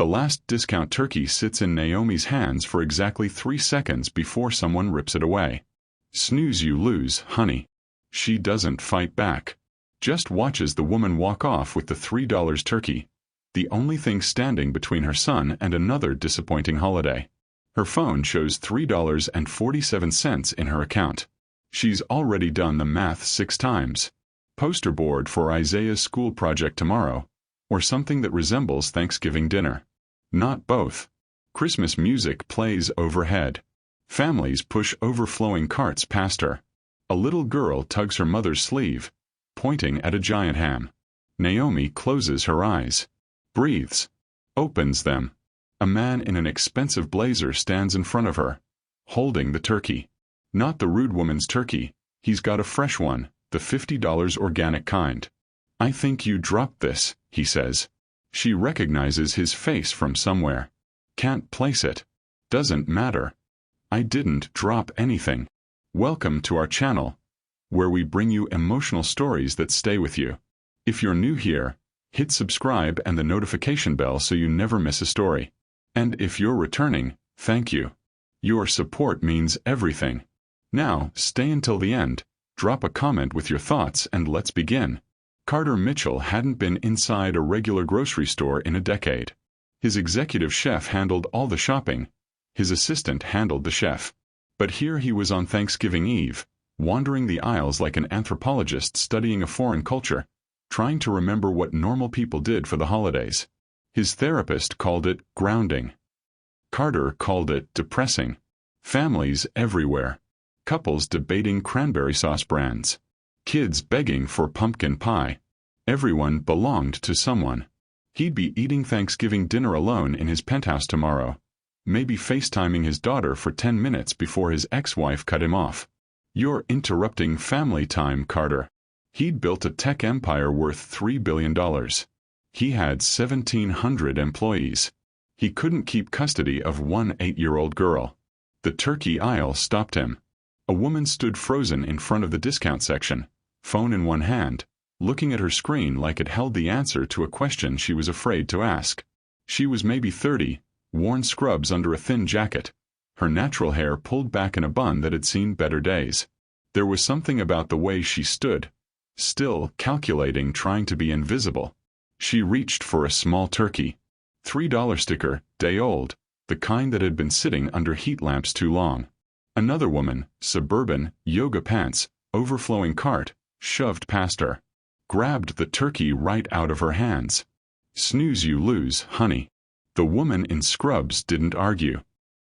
The last discount turkey sits in Naomi's hands for exactly 3 seconds before someone rips it away. Snooze you lose, honey. She doesn't fight back. Just watches the woman walk off with the $3 turkey, the only thing standing between her son and another disappointing holiday. Her phone shows $3.47 in her account. She's already done the math 6 times. Poster board for Isaiah's school project tomorrow, or something that resembles Thanksgiving dinner. Not both. Christmas music plays overhead. Families push overflowing carts past her. A little girl tugs her mother's sleeve, pointing at a giant ham. Naomi closes her eyes, breathes, opens them. A man in an expensive blazer stands in front of her, holding the turkey. Not the rude woman's turkey, he's got a fresh one, the $50 organic kind. I think you dropped this, he says. She recognizes his face from somewhere. Can't place it. Doesn't matter. I didn't drop anything. Welcome to our channel, where we bring you emotional stories that stay with you. If you're new here, hit subscribe and the notification bell so you never miss a story. And if you're returning, thank you. Your support means everything. Now, stay until the end, drop a comment with your thoughts, and let's begin. Carter Mitchell hadn't been inside a regular grocery store in a decade. His executive chef handled all the shopping. His assistant handled the chef. But here he was on Thanksgiving Eve, wandering the aisles like an anthropologist studying a foreign culture, trying to remember what normal people did for the holidays. His therapist called it grounding. Carter called it depressing. Families everywhere. Couples debating cranberry sauce brands. Kids begging for pumpkin pie. Everyone belonged to someone. He'd be eating Thanksgiving dinner alone in his penthouse tomorrow, maybe FaceTiming his daughter for 10 minutes before his ex-wife cut him off. You're interrupting family time, Carter. He'd built a tech empire worth $3 billion. He had 1,700 employees. He couldn't keep custody of one 8-year-old girl. The turkey aisle stopped him. A woman stood frozen in front of the discount section, phone in one hand, looking at her screen like it held the answer to a question she was afraid to ask. She was maybe 30, worn scrubs under a thin jacket, her natural hair pulled back in a bun that had seen better days. There was something about the way she stood, still calculating, trying to be invisible. She reached for a small turkey. $3 sticker, day old, the kind that had been sitting under heat lamps too long. Another woman, suburban, yoga pants, overflowing cart, shoved past her. Grabbed the turkey right out of her hands. Snooze you lose, honey. The woman in scrubs didn't argue.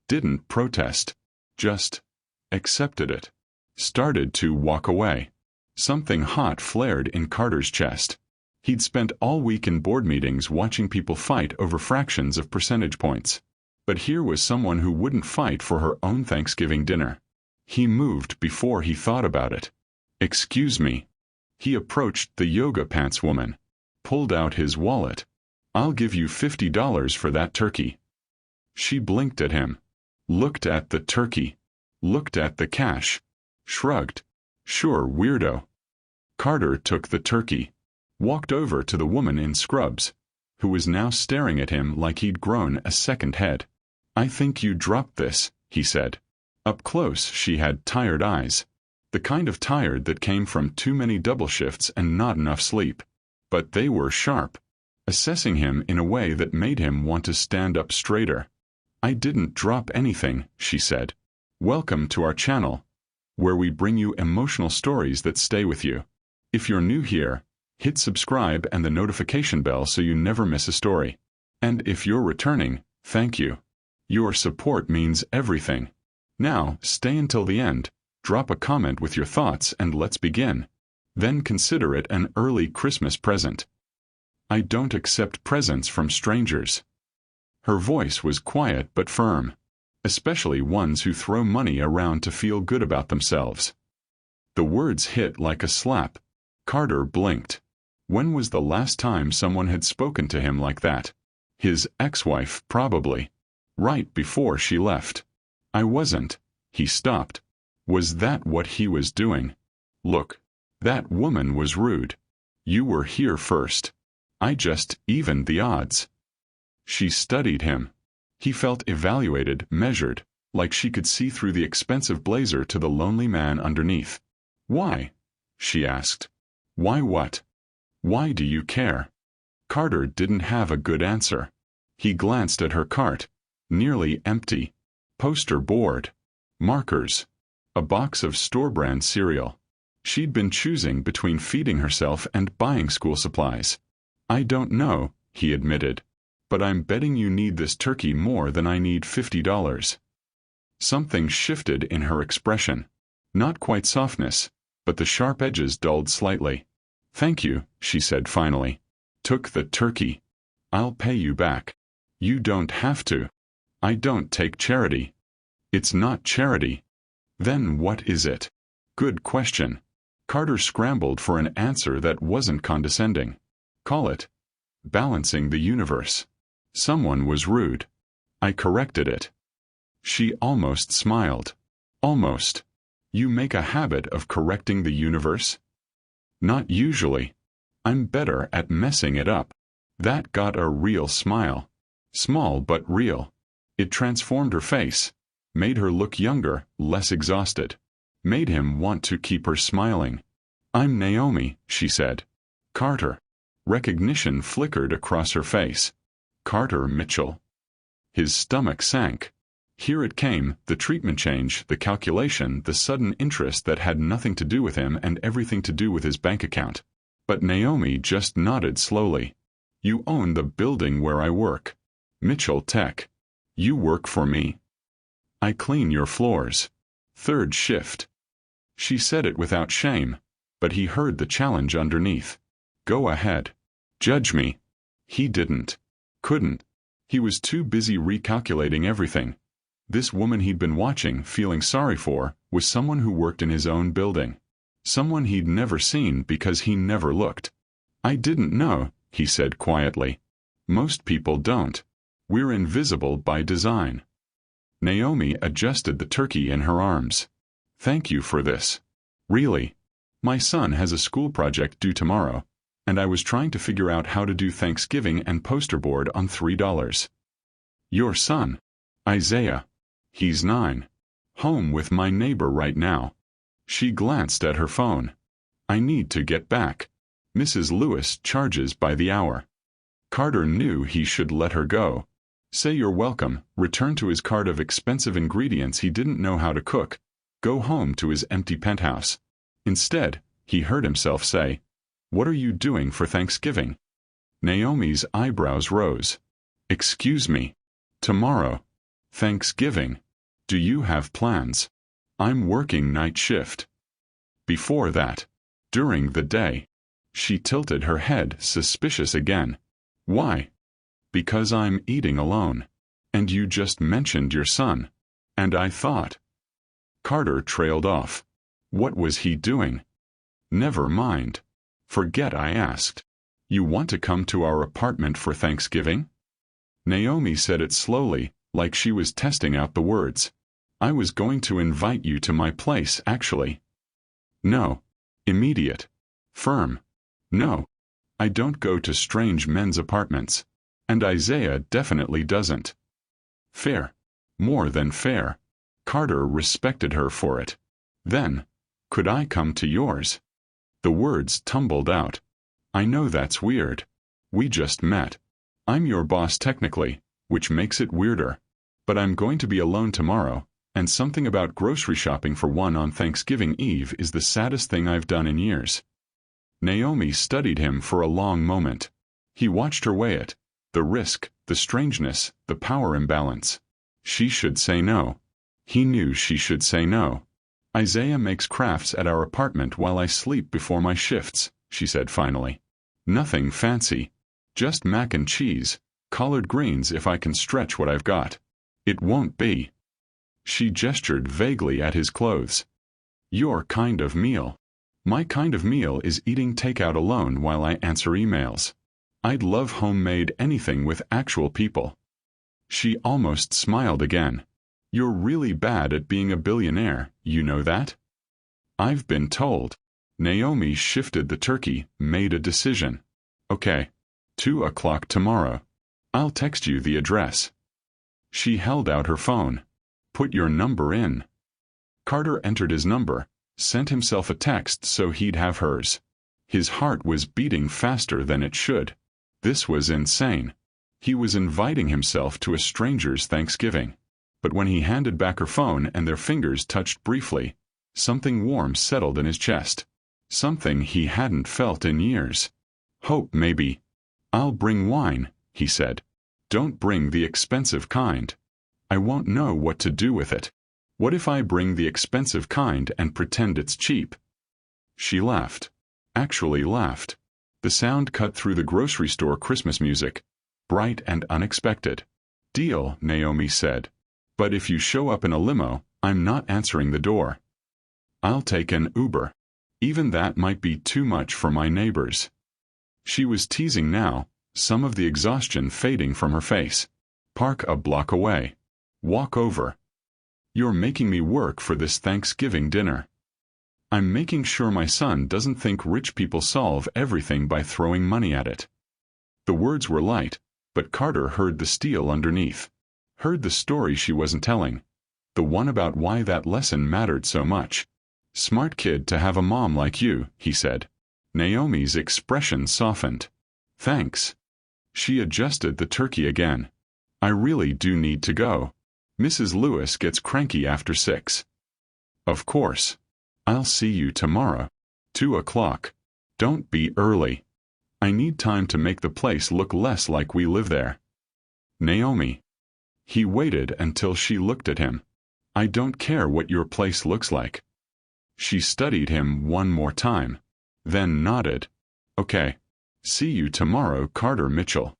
Didn't protest. Just accepted it. Started to walk away. Something hot flared in Carter's chest. He'd spent all week in board meetings watching people fight over fractions of percentage points. But here was someone who wouldn't fight for her own Thanksgiving dinner. He moved before he thought about it. Excuse me. He approached the yoga pants woman. Pulled out his wallet. I'll give you $50 for that turkey. She blinked at him. Looked at the turkey. Looked at the cash. Shrugged. Sure, weirdo. Carter took the turkey. Walked over to the woman in scrubs, who was now staring at him like he'd grown a second head. I think you dropped this, he said. Up close she had tired eyes. The kind of tired that came from too many double shifts and not enough sleep. But they were sharp, assessing him in a way that made him want to stand up straighter. I didn't drop anything, she said. Welcome to our channel, where we bring you emotional stories that stay with you. If you're new here, hit subscribe and the notification bell so you never miss a story. And if you're returning, thank you. Your support means everything. Now, stay until the end, drop a comment with your thoughts, and let's begin. Then consider it an early Christmas present. I don't accept presents from strangers. Her voice was quiet but firm, especially ones who throw money around to feel good about themselves. The words hit like a slap. Carter blinked. When was the last time someone had spoken to him like that? His ex-wife, probably. Right before she left. I wasn't. He stopped. Was that what he was doing? Look. That woman was rude. You were here first. I just evened the odds. She studied him. He felt evaluated, measured, like she could see through the expensive blazer to the lonely man underneath. "Why?" she asked. "Why what? Why do you care?" Carter didn't have a good answer. He glanced at her cart, nearly empty. Poster board, markers, a box of store-brand cereal. She'd been choosing between feeding herself and buying school supplies. "I don't know," he admitted, "but I'm betting you need this turkey more than I need $50. Something shifted in her expression. Not quite softness, but the sharp edges dulled slightly. "Thank you," she said finally. "Took the turkey. I'll pay you back." "You don't have to. I don't take charity." "It's not charity." "Then what is it?" Good question. Carter scrambled for an answer that wasn't condescending. "Call it balancing the universe." Someone was rude. I corrected it. She almost smiled. "Almost. You make a habit of correcting the universe?" "Not usually. I'm better at messing it up." That got a real smile. Small but real. It transformed her face, made her look younger, less exhausted, made him want to keep her smiling. "I'm Naomi," she said. "Carter." Recognition flickered across her face. Carter Mitchell. His stomach sank. Here it came, the treatment change, the calculation, the sudden interest that had nothing to do with him and everything to do with his bank account. But Naomi just nodded slowly. "You own the building where I work. Mitchell Tech. You work for me. I clean your floors. Third shift." She said it without shame, but he heard the challenge underneath. "Go ahead. Judge me." He didn't. Couldn't. He was too busy recalculating everything. This woman he'd been watching, feeling sorry for, was someone who worked in his own building. Someone he'd never seen because he never looked. "I didn't know," he said quietly. "Most people don't. We're invisible by design." Naomi adjusted the turkey in her arms. "Thank you for this. Really. My son has a school project due tomorrow, and I was trying to figure out how to do Thanksgiving and poster board on $3. Your son? Isaiah. He's 9. Home with my neighbor right now." She glanced at her phone. "I need to get back. Mrs. Lewis charges by the hour." Carter knew he should let her go. Say you're welcome, return to his cart of expensive ingredients he didn't know how to cook, go home to his empty penthouse. Instead, he heard himself say, "What are you doing for Thanksgiving?" Naomi's eyebrows rose. "Excuse me. Tomorrow. Thanksgiving. Do you have plans?" "I'm working night shift." Before that. During the day. She tilted her head, suspicious again. "Why?" "Because I'm eating alone. And you just mentioned your son. And I thought." Carter trailed off. What was he doing? "Never mind. Forget I asked. You want to come to our apartment for Thanksgiving?" Naomi said it slowly, like she was testing out the words. "I was going to invite you to my place, actually." "No." Immediate. Firm. "No. I don't go to strange men's apartments. And Isaiah definitely doesn't." Fair. More than fair. Carter respected her for it. Then, "Could I come to yours?" The words tumbled out. "I know that's weird. We just met. I'm your boss technically, which makes it weirder. But I'm going to be alone tomorrow, and something about grocery shopping for one on Thanksgiving Eve is the saddest thing I've done in years." Naomi studied him for a long moment. He watched her weigh it. The risk, the strangeness, the power imbalance. She should say no. He knew she should say no. "Isaiah makes crafts at our apartment while I sleep before my shifts," she said finally. "Nothing fancy. Just mac and cheese, collard greens if I can stretch what I've got. It won't be." She gestured vaguely at his clothes. "Your kind of meal. My kind of meal is eating takeout alone while I answer emails. I'd love homemade anything with actual people." She almost smiled again. "You're really bad at being a billionaire, you know that?" "I've been told." Naomi shifted the turkey, made a decision. "Okay. 2 o'clock tomorrow. I'll text you the address. She held out her phone. Put your number in. Carter entered his number, sent himself a text so he'd have hers. His heart was beating faster than it should. This was insane. He was inviting himself to a stranger's Thanksgiving. But when he handed back her phone and their fingers touched briefly, something warm settled in his chest. Something he hadn't felt in years. Hope, maybe. I'll bring wine, he said. Don't bring the expensive kind. I won't know what to do with it. What if I bring the expensive kind and pretend it's cheap? She laughed. Actually laughed. The sound cut through the grocery store Christmas music, bright and unexpected. Deal, Naomi said. But if you show up in a limo, I'm not answering the door. I'll take an Uber. Even that might be too much for my neighbors. She was teasing now, some of the exhaustion fading from her face. Park a block away. Walk over. You're making me work for this Thanksgiving dinner. I'm making sure my son doesn't think rich people solve everything by throwing money at it. The words were light, but Carter heard the steel underneath. Heard the story she wasn't telling. The one about why that lesson mattered so much. Smart kid to have a mom like you, he said. Naomi's expression softened. Thanks. She adjusted the turkey again. I really do need to go. Mrs. Lewis gets cranky after 6. Of course. I'll see you tomorrow. 2 o'clock. Don't be early. I need time to make the place look less like we live there. Naomi. He waited until she looked at him. I don't care what your place looks like. She studied him one more time, then nodded. Okay. See you tomorrow, Carter Mitchell.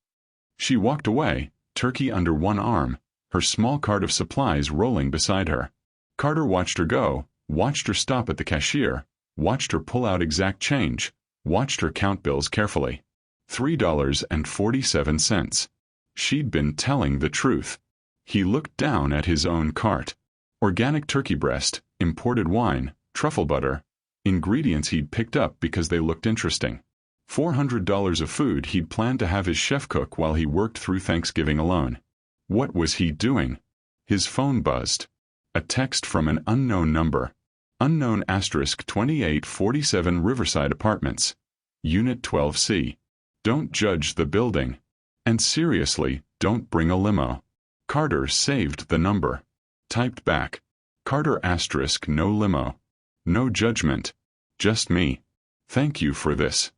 She walked away, turkey under one arm, her small cart of supplies rolling beside her. Carter watched her go, watched her stop at the cashier, watched her pull out exact change, watched her count bills carefully. $3.47. She'd been telling the truth. He looked down at his own cart. Organic turkey breast, imported wine, truffle butter, ingredients he'd picked up because they looked interesting. $400 of food he'd planned to have his chef cook while he worked through Thanksgiving alone. What was he doing? His phone buzzed. A text from an unknown number. Unknown * 2847 Riverside Apartments. Unit 12C. Don't judge the building. And seriously, don't bring a limo. Carter saved the number. Typed back. Carter * no limo. No judgment. Just me. Thank you for this.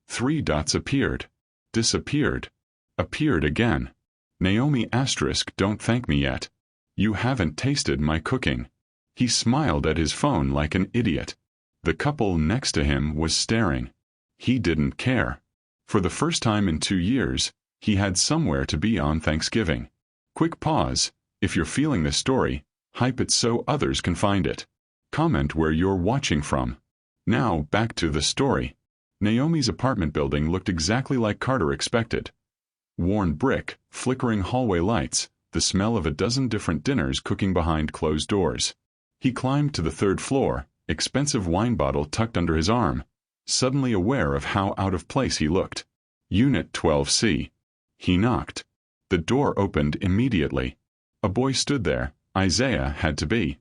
3 dots appeared. Disappeared. Appeared again. Naomi * don't thank me yet. You haven't tasted my cooking. He smiled at his phone like an idiot. The couple next to him was staring. He didn't care. For the first time in 2 years, he had somewhere to be on Thanksgiving. Quick pause. If you're feeling this story, hype it so others can find it. Comment where you're watching from. Now, back to the story. Naomi's apartment building looked exactly like Carter expected. Worn brick, flickering hallway lights, the smell of a dozen different dinners cooking behind closed doors. He climbed to the 3rd floor, expensive wine bottle tucked under his arm, suddenly aware of how out of place he looked. Unit 12C. He knocked. The door opened immediately. A boy stood there, Isaiah had to be,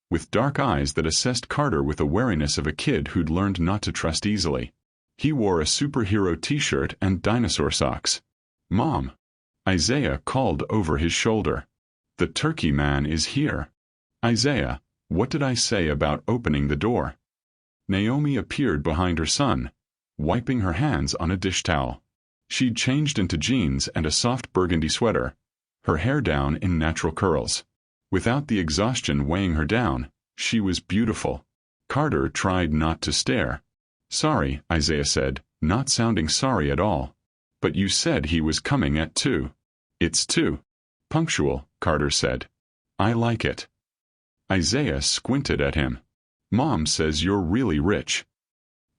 with dark eyes that assessed Carter with the wariness of a kid who'd learned not to trust easily. He wore a superhero t-shirt and dinosaur socks. Mom. Isaiah called over his shoulder. The turkey man is here. Isaiah, what did I say about opening the door? Naomi appeared behind her son, wiping her hands on a dish towel. She'd changed into jeans and a soft burgundy sweater, her hair down in natural curls. Without the exhaustion weighing her down, she was beautiful. Carter tried not to stare. Sorry, Isaiah said, not sounding sorry at all. But you said he was coming at 2. It's 2. Punctual, Carter said. I like it. Isaiah squinted at him. Mom says you're really rich.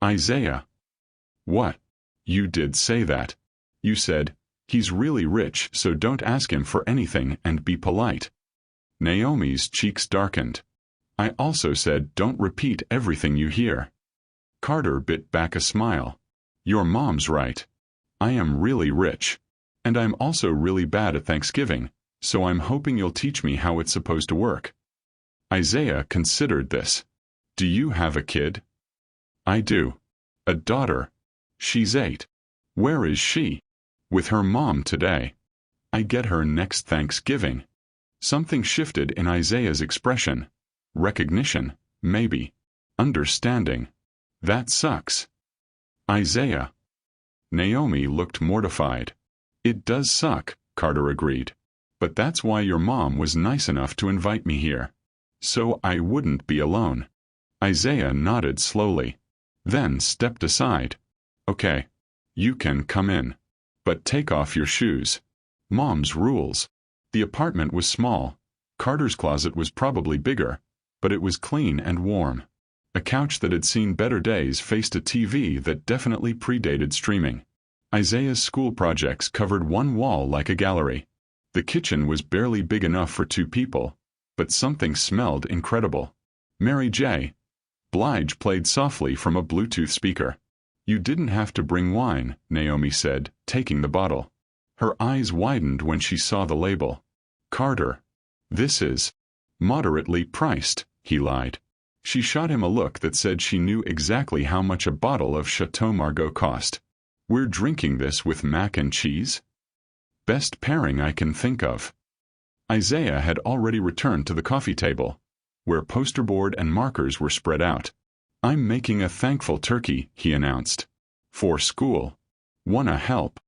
Isaiah. What? You did say that. You said, he's really rich, so don't ask him for anything and be polite. Naomi's cheeks darkened. I also said don't repeat everything you hear. Carter bit back a smile. Your mom's right. I am really rich. And I'm also really bad at Thanksgiving, so I'm hoping you'll teach me how it's supposed to work. Isaiah considered this. Do you have a kid? I do. A daughter. She's 8. Where is she? With her mom today. I get her next Thanksgiving. Something shifted in Isaiah's expression. Recognition, maybe. Understanding. That sucks. Isaiah. Naomi looked mortified. It does suck, Carter agreed. But that's why your mom was nice enough to invite me here. So I wouldn't be alone. Isaiah nodded slowly. Then stepped aside. Okay. You can come in. But take off your shoes. Mom's rules. The apartment was small. Carter's closet was probably bigger, but it was clean and warm. A couch that had seen better days faced a TV that definitely predated streaming. Isaiah's school projects covered one wall like a gallery. The kitchen was barely big enough for 2 people, but something smelled incredible. Mary J. Blige played softly from a Bluetooth speaker. You didn't have to bring wine, Naomi said, taking the bottle. Her eyes widened when she saw the label. Carter. This is moderately priced, he lied. She shot him a look that said she knew exactly how much a bottle of Chateau Margaux cost. We're drinking this with mac and cheese? Best pairing I can think of. Isaiah had already returned to the coffee table, where poster board and markers were spread out. I'm making a thankful turkey, he announced. For school. Wanna help?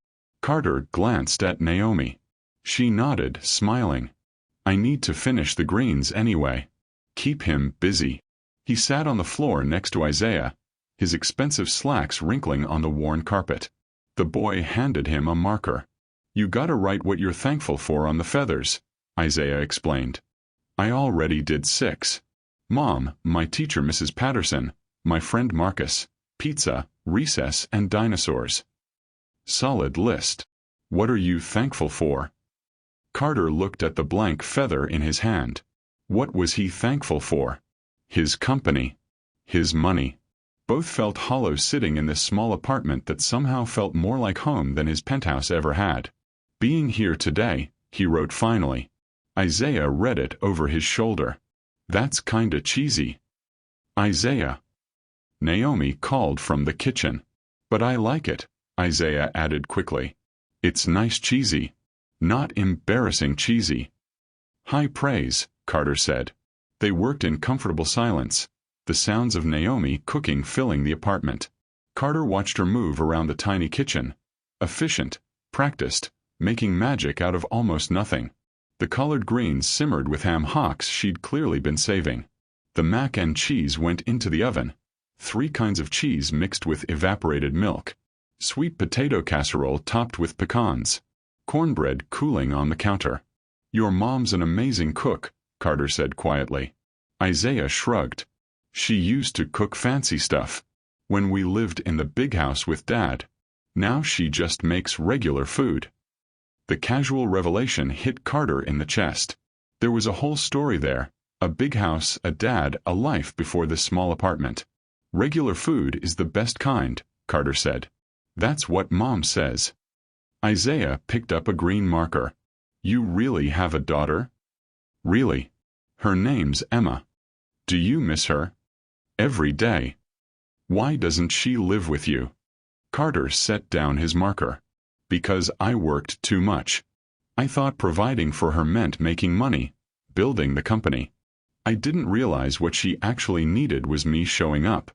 Carter glanced at Naomi. She nodded, smiling. I need to finish the greens anyway. Keep him busy. He sat on the floor next to Isaiah, his expensive slacks wrinkling on the worn carpet. The boy handed him a marker. You gotta write what you're thankful for on the feathers, Isaiah explained. I already did 6. Mom, my teacher Mrs. Patterson, my friend Marcus, pizza, recess, and dinosaurs. Solid list. What are you thankful for? Carter looked at the blank feather in his hand. What was he thankful for? His company. His money. Both felt hollow sitting in this small apartment that somehow felt more like home than his penthouse ever had. Being here today, he wrote finally. Isaiah read it over his shoulder. That's kinda cheesy. Isaiah. Naomi called from the kitchen. But I like it, Isaiah added quickly. It's nice cheesy. Not embarrassing cheesy. High praise, Carter said. They worked in comfortable silence, the sounds of Naomi cooking filling the apartment. Carter watched her move around the tiny kitchen. Efficient, practiced, making magic out of almost nothing. The collard greens simmered with ham hocks she'd clearly been saving. The mac and cheese went into the oven. 3 kinds of cheese mixed with evaporated milk. Sweet potato casserole topped with pecans. Cornbread cooling on the counter. Your mom's an amazing cook, Carter said quietly. Isaiah shrugged. She used to cook fancy stuff when we lived in the big house with Dad. Now she just makes regular food. The casual revelation hit Carter in the chest. There was a whole story there. A big house, a dad, a life before this small apartment. Regular food is the best kind, Carter said. That's what Mom says. Isaiah picked up a green marker. You really have a daughter? Really. Her name's Emma. Do you miss her? Every day. Why doesn't she live with you? Carter set down his marker. Because I worked too much. I thought providing for her meant making money, building the company. I didn't realize what she actually needed was me showing up.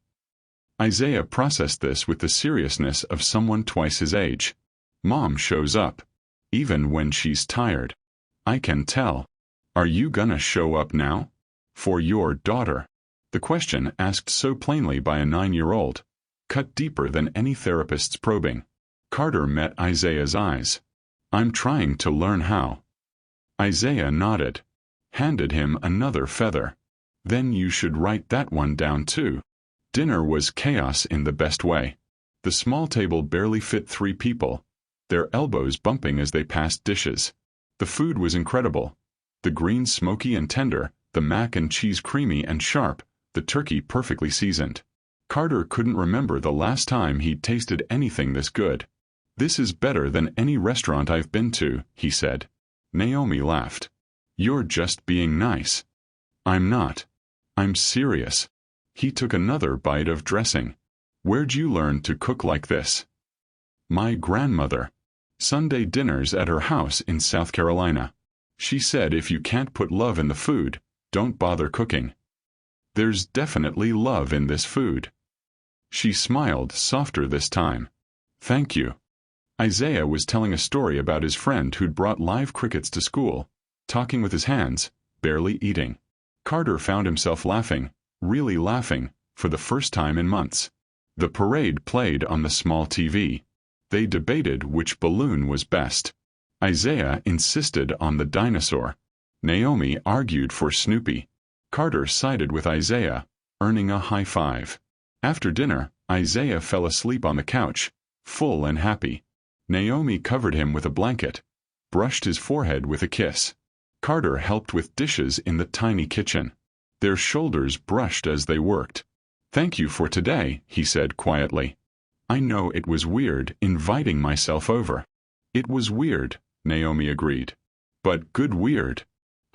Isaiah processed this with the seriousness of someone twice his age. Mom shows up. Even when she's tired. I can tell. Are you gonna show up now? For your daughter. The question, asked so plainly by a 9-year-old, cut deeper than any therapist's probing. Carter met Isaiah's eyes. I'm trying to learn how. Isaiah nodded. Handed him another feather. Then you should write that one down too. Dinner was chaos in the best way. The small table barely fit 3 people, their elbows bumping as they passed dishes. The food was incredible. The greens smoky and tender, the mac and cheese creamy and sharp, the turkey perfectly seasoned. Carter couldn't remember the last time he'd tasted anything this good. This is better than any restaurant I've been to, he said. Naomi laughed. You're just being nice. I'm not. I'm serious. He took another bite of dressing. Where'd you learn to cook like this? My grandmother. Sunday dinners at her house in South Carolina. She said if you can't put love in the food, don't bother cooking. There's definitely love in this food. She smiled softer this time. Thank you. Isaiah was telling a story about his friend who'd brought live crickets to school, talking with his hands, barely eating. Carter found himself laughing, really laughing, for the first time in months. The parade played on the small TV. They debated which balloon was best. Isaiah insisted on the dinosaur. Naomi argued for Snoopy. Carter sided with Isaiah, earning a high five. After dinner, Isaiah fell asleep on the couch, full and happy. Naomi covered him with a blanket, brushed his forehead with a kiss. Carter helped with dishes in the tiny kitchen. Their shoulders brushed as they worked. Thank you for today, he said quietly. I know it was weird inviting myself over. It was weird, Naomi agreed. But good weird.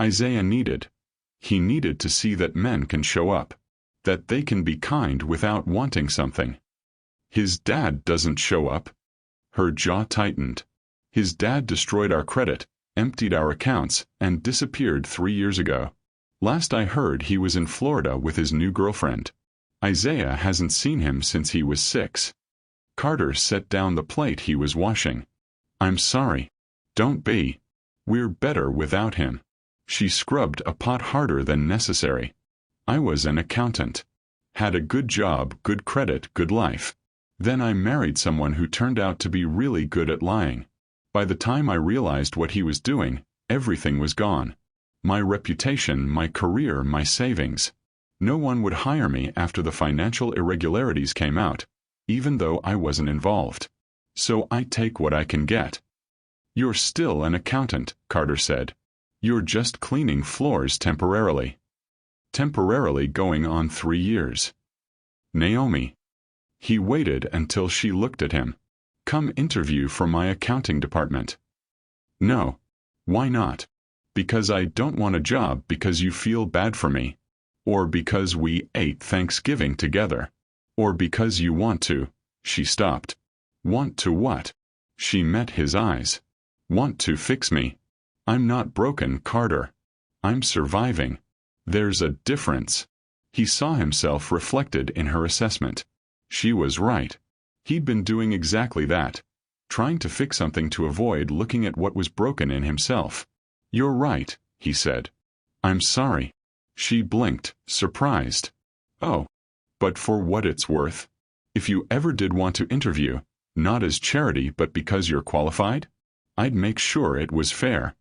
Isaiah needed. He needed to see that men can show up. That they can be kind without wanting something. His dad doesn't show up. Her jaw tightened. His dad destroyed our credit, emptied our accounts, and disappeared 3 years ago. Last I heard he was in Florida with his new girlfriend. Isaiah hasn't seen him since he was 6. Carter set down the plate he was washing. I'm sorry. Don't be. We're better without him. She scrubbed a pot harder than necessary. I was an accountant. Had a good job, good credit, good life. Then I married someone who turned out to be really good at lying. By the time I realized what he was doing, everything was gone. My reputation, my career, my savings. No one would hire me after the financial irregularities came out, even though I wasn't involved. So I take what I can get. You're still an accountant, Carter said. You're just cleaning floors temporarily. Temporarily going on 3 years. Naomi. He waited until she looked at him. Come interview for my accounting department. No. Why not? Because I don't want a job because you feel bad for me. Or because we ate Thanksgiving together. Or because you want to. She stopped. Want to what? She met his eyes. Want to fix me. I'm not broken, Carter. I'm surviving. There's a difference. He saw himself reflected in her assessment. She was right. He'd been doing exactly that. Trying to fix something to avoid looking at what was broken in himself. You're right, he said. I'm sorry. She blinked, surprised. Oh. But for what it's worth. If you ever did want to interview, not as charity but because you're qualified, I'd make sure it was fair.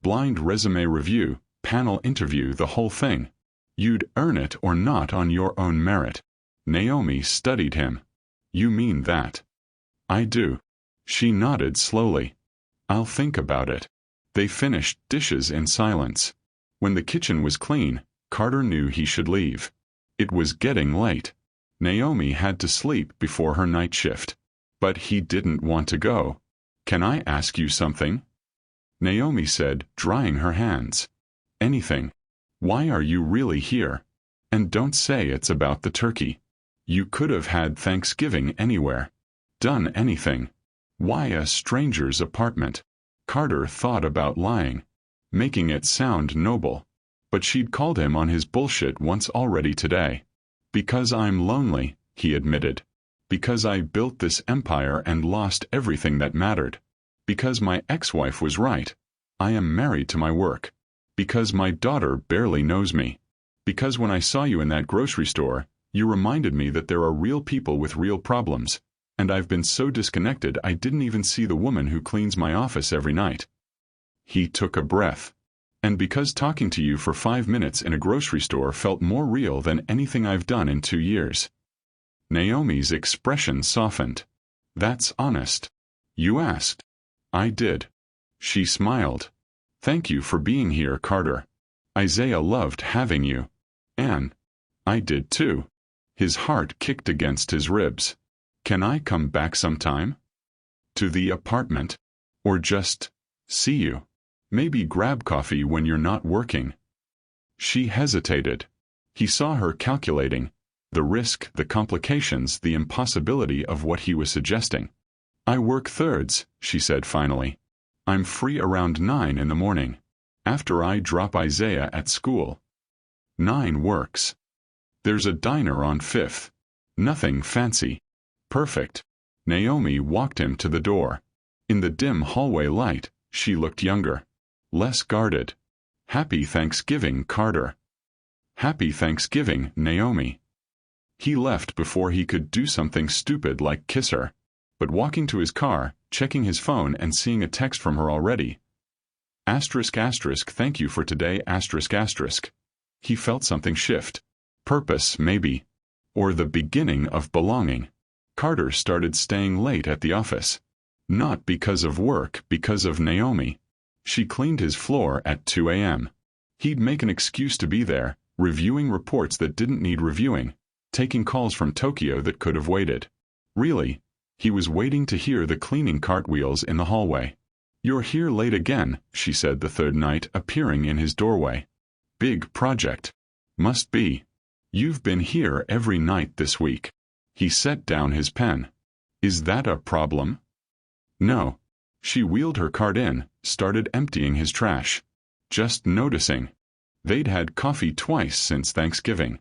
Blind resume review, panel interview, the whole thing. You'd earn it or not on your own merit. Naomi studied him. You mean that? I do. She nodded slowly. I'll think about it. They finished dishes in silence. When the kitchen was clean, Carter knew he should leave. It was getting late. Naomi had to sleep before her night shift. But he didn't want to go. Can I ask you something? Naomi said, drying her hands. Anything. Why are you really here? And don't say it's about the turkey. You could have had Thanksgiving anywhere. Done anything. Why a stranger's apartment? Carter thought about lying. Making it sound noble. But she'd called him on his bullshit once already today. Because I'm lonely, he admitted. Because I built this empire and lost everything that mattered. Because my ex-wife was right. I am married to my work. Because my daughter barely knows me. Because when I saw you in that grocery store, you reminded me that there are real people with real problems, and I've been so disconnected I didn't even see the woman who cleans my office every night. He took a breath. And because talking to you for 5 minutes in a grocery store felt more real than anything I've done in 2 years. Naomi's expression softened. That's honest. You asked. I did. She smiled. Thank you for being here, Carter. Isaiah loved having you. And I did too. His heart kicked against his ribs. Can I come back sometime? To the apartment? Or just see you? Maybe grab coffee when you're not working. She hesitated. He saw her calculating the risk, the complications, the impossibility of what he was suggesting. I work thirds, she said finally. I'm free around 9 in the morning, after I drop Isaiah at school. 9 works. There's a diner on 5th. Nothing fancy. Perfect. Naomi walked him to the door. In the dim hallway light, she looked younger, less guarded. Happy Thanksgiving, Carter. Happy Thanksgiving, Naomi. He left before he could do something stupid like kiss her. But walking to his car, checking his phone and seeing a text from her already. Thank you for today, He felt something shift. Purpose, maybe. Or the beginning of belonging. Carter started staying late at the office. Not because of work, because of Naomi. She cleaned his floor at 2 a.m. He'd make an excuse to be there, reviewing reports that didn't need reviewing, taking calls from Tokyo that could have waited. Really, he was waiting to hear the cleaning cartwheels in the hallway. You're here late again, she said the third night, appearing in his doorway. Big project. Must be. You've been here every night this week. He set down his pen. Is that a problem? No. She wheeled her cart in, started emptying his trash. Just noticing. They'd had coffee twice since Thanksgiving.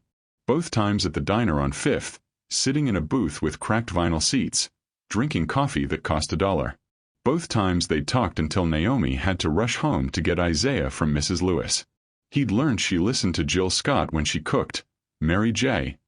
Both times at the diner on 5th, sitting in a booth with cracked vinyl seats, drinking coffee that cost $1. Both times they'd talked until Naomi had to rush home to get Isaiah from Mrs. Lewis. He'd learned she listened to Jill Scott when she cooked, Mary J.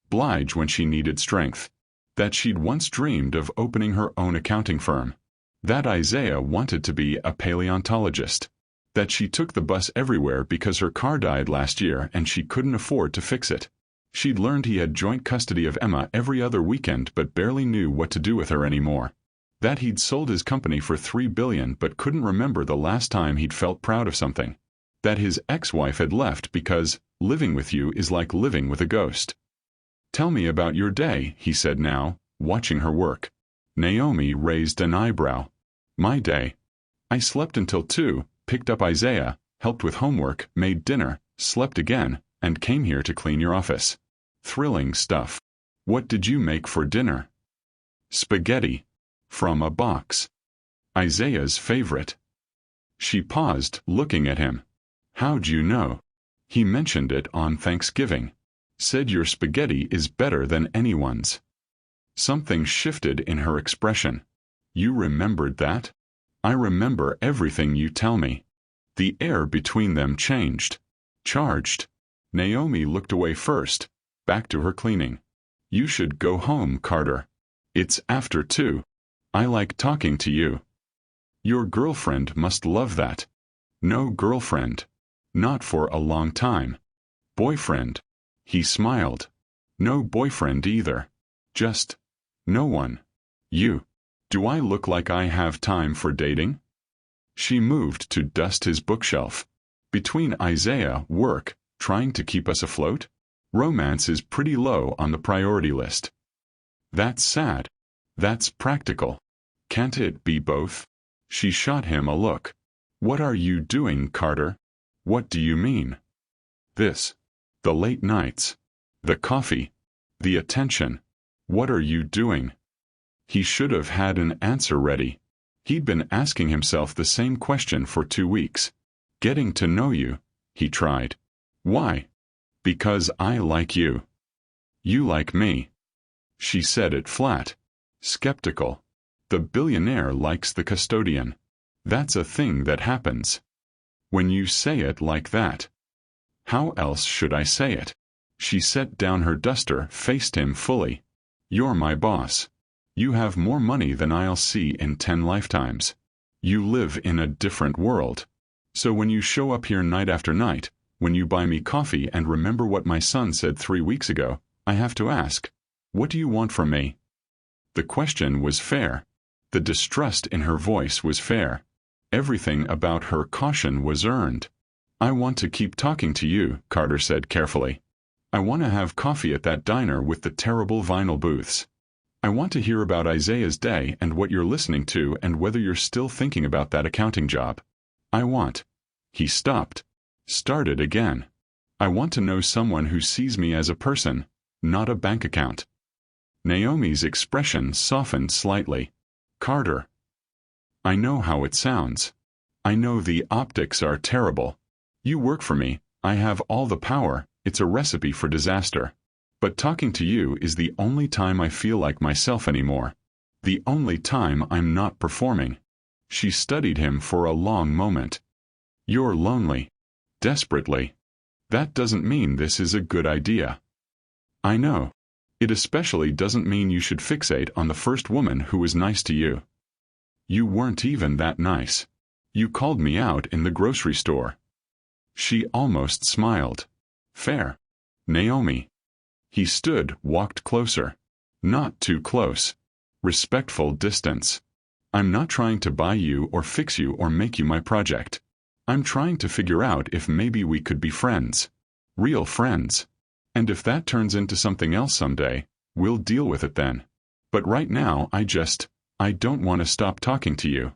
Blige when she needed strength. That she'd once dreamed of opening her own accounting firm. That Isaiah wanted to be a paleontologist. That she took the bus everywhere because her car died last year and she couldn't afford to fix it. She'd learned he had joint custody of Emma every other weekend but barely knew what to do with her anymore. That he'd sold his company for $3 billion but couldn't remember the last time he'd felt proud of something. That his ex-wife had left because living with you is like living with a ghost. Tell me about your day, he said now, watching her work. Naomi raised an eyebrow. My day. I slept until 2, picked up Isaiah, helped with homework, made dinner, slept again, and came here to clean your office. Thrilling stuff. What did you make for dinner? Spaghetti. From a box. Isaiah's favorite. She paused, looking at him. How'd you know? He mentioned it on Thanksgiving. Said your spaghetti is better than anyone's. Something shifted in her expression. You remembered that? I remember everything you tell me. The air between them changed. Charged. Naomi looked away first, back to her cleaning. You should go home, Carter. It's after 2. I like talking to you. Your girlfriend must love that. No girlfriend. Not for a long time. Boyfriend. He smiled. No boyfriend either. Just no one. You. Do I look like I have time for dating? She moved to dust his bookshelf. Between Isaiah, work, trying to keep us afloat? Romance is pretty low on the priority list. That's sad. That's practical. Can't it be both? She shot him a look. What are you doing, Carter? What do you mean? This. The late nights. The coffee. The attention. What are you doing? He should have had an answer ready. He'd been asking himself the same question for 2 weeks. Getting to know you, he tried. Why? Because I like you. You like me. She said it flat. Skeptical. The billionaire likes the custodian. That's a thing that happens. When you say it like that. How else should I say it? She set down her duster, faced him fully. You're my boss. You have more money than I'll see in 10 lifetimes. You live in a different world. So when you show up here night after night, when you buy me coffee and remember what my son said 3 weeks ago, I have to ask, what do you want from me? The question was fair. The distrust in her voice was fair. Everything about her caution was earned. I want to keep talking to you, Carter said carefully. I want to have coffee at that diner with the terrible vinyl booths. I want to hear about Isaiah's day and what you're listening to and whether you're still thinking about that accounting job. I want. He stopped. Started again. I want to know someone who sees me as a person, not a bank account. Naomi's expression softened slightly. Carter. I know how it sounds. I know the optics are terrible. You work for me, I have all the power, it's a recipe for disaster. But talking to you is the only time I feel like myself anymore. The only time I'm not performing. She studied him for a long moment. You're lonely. Desperately. That doesn't mean this is a good idea. I know. It especially doesn't mean you should fixate on the first woman who was nice to you. You weren't even that nice. You called me out in the grocery store. She almost smiled. Fair. Naomi. He stood, walked closer. Not too close. Respectful distance. I'm not trying to buy you or fix you or make you my project. I'm trying to figure out if maybe we could be friends. Real friends. And if that turns into something else someday, we'll deal with it then. But right now I don't want to stop talking to you.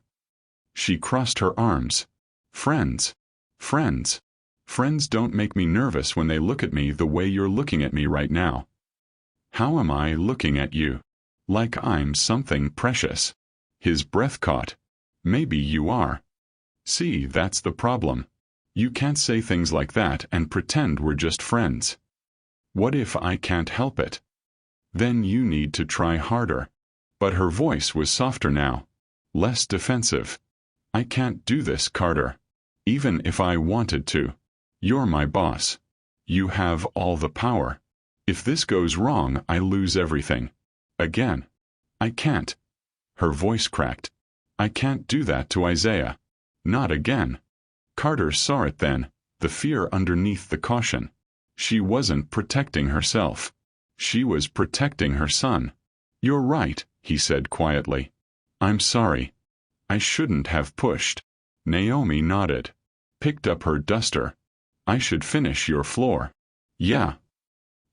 She crossed her arms. Friends. Friends. Friends don't make me nervous when they look at me the way you're looking at me right now. How am I looking at you? Like I'm something precious. His breath caught. Maybe you are. See, that's the problem. You can't say things like that and pretend we're just friends. What if I can't help it? Then you need to try harder. But her voice was softer now. Less defensive. I can't do this, Carter. Even if I wanted to. You're my boss. You have all the power. If this goes wrong, I lose everything. Again. I can't. Her voice cracked. I can't do that to Isaiah. Not again. Carter saw it then, the fear underneath the caution. She wasn't protecting herself. She was protecting her son. You're right, he said quietly. I'm sorry. I shouldn't have pushed. Naomi nodded. Picked up her duster. I should finish your floor. Yeah.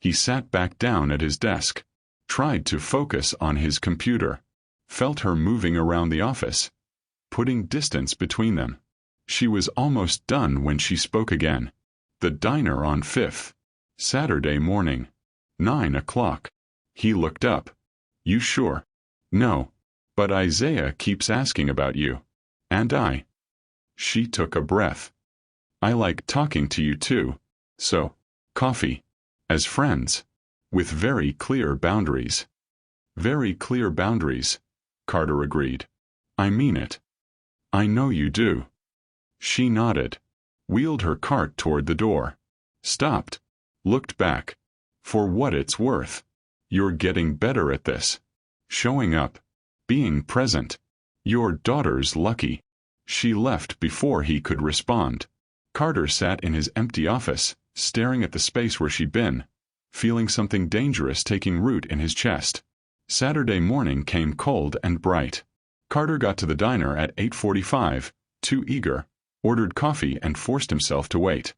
He sat back down at his desk. Tried to focus on his computer. Felt her moving around the office. Putting distance between them. She was almost done when she spoke again. The diner on 5th. Saturday morning. 9 o'clock. He looked up. You sure? No. But Isaiah keeps asking about you. And I. She took a breath. I like talking to you too. So, coffee. As friends. With very clear boundaries. Very clear boundaries, Carter agreed. I mean it. I know you do. She nodded. Wheeled her cart toward the door. Stopped. Looked back. For what it's worth. You're getting better at this. Showing up. Being present. Your daughter's lucky. She left before he could respond. Carter sat in his empty office, staring at the space where she'd been, feeling something dangerous taking root in his chest. Saturday morning came cold and bright. Carter got to the diner at 8:45, too eager, ordered coffee and forced himself to wait.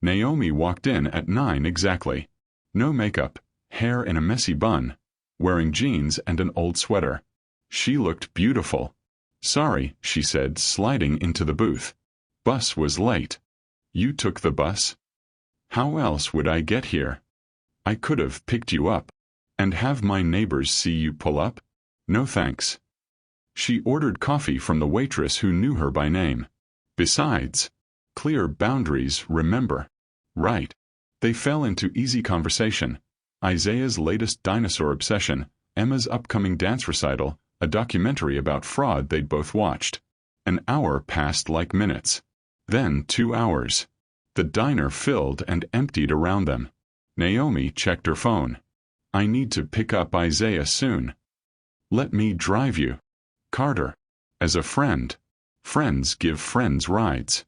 Naomi walked in at 9 exactly. No makeup, hair in a messy bun, wearing jeans and an old sweater. She looked beautiful. Sorry, she said, sliding into the booth. Bus was late. You took the bus? How else would I get here? I could have picked you up. And have my neighbors see you pull up? No thanks. She ordered coffee from the waitress who knew her by name. Besides, clear boundaries, remember. Right. They fell into easy conversation. Isaiah's latest dinosaur obsession, Emma's upcoming dance recital, a documentary about fraud they'd both watched. An hour passed like minutes. Then 2 hours. The diner filled and emptied around them. Naomi checked her phone. I need to pick up Isaiah soon. Let me drive you. Carter. As a friend. Friends give friends rides.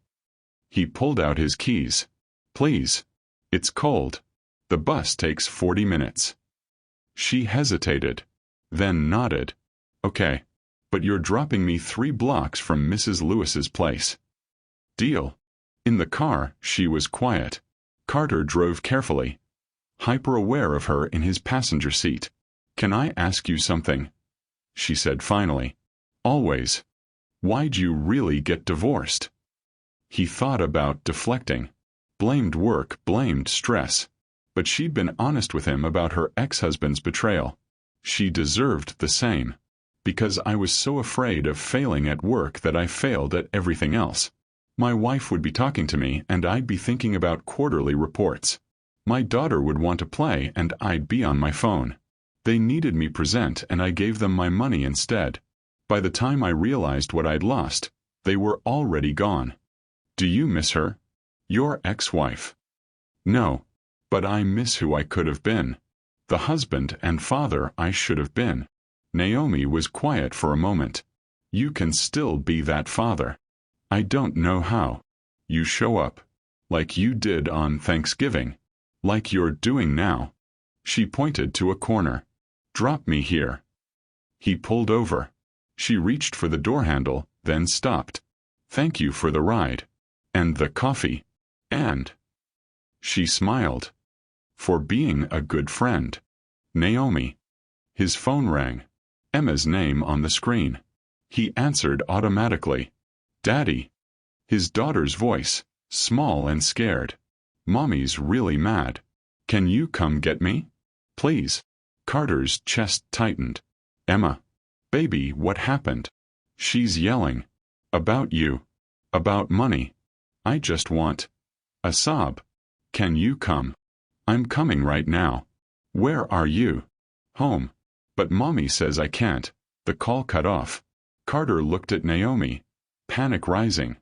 He pulled out his keys. Please. It's cold. The bus takes 40 minutes. She hesitated. Then nodded. Okay. But you're dropping me 3 blocks from Mrs. Lewis's place. Deal. In the car, she was quiet. Carter drove carefully. Hyper-aware of her in his passenger seat. Can I ask you something? She said finally. Always. Why'd you really get divorced? He thought about deflecting. Blamed work, blamed stress. But she'd been honest with him about her ex-husband's betrayal. She deserved the same. Because I was so afraid of failing at work that I failed at everything else. My wife would be talking to me and I'd be thinking about quarterly reports. My daughter would want to play and I'd be on my phone. They needed me present and I gave them my money instead. By the time I realized what I'd lost, they were already gone. Do you miss her? Your ex-wife? No. But I miss who I could have been. The husband and father I should have been. Naomi was quiet for a moment. You can still be that father. I don't know how. You show up. Like you did on Thanksgiving. Like you're doing now. She pointed to a corner. Drop me here. He pulled over. She reached for the door handle, then stopped. Thank you for the ride. And the coffee. And. She smiled. For being a good friend. Naomi. His phone rang. Emma's name on the screen. He answered automatically. Daddy. His daughter's voice, small and scared. Mommy's really mad. Can you come get me? Please. Carter's chest tightened. Emma. Baby, what happened? She's yelling. About you. About money. I just want. A sob. Can you come? I'm coming right now. Where are you? Home. But Mommy says I can't. The call cut off. Carter looked at Naomi. Panic rising.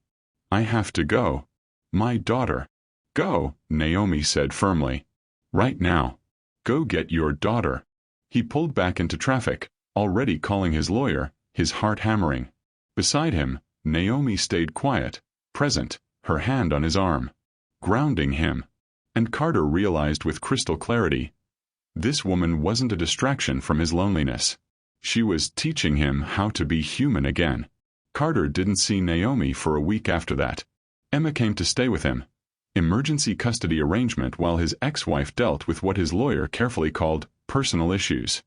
I have to go. My daughter. Go, Naomi said firmly. Right now. Go get your daughter. He pulled back into traffic, already calling his lawyer, his heart hammering. Beside him, Naomi stayed quiet, present, her hand on his arm. Grounding him. And Carter realized with crystal clarity. This woman wasn't a distraction from his loneliness. She was teaching him how to be human again. Carter didn't see Naomi for a week after that. Emma came to stay with him. Emergency custody arrangement while his ex-wife dealt with what his lawyer carefully called personal issues.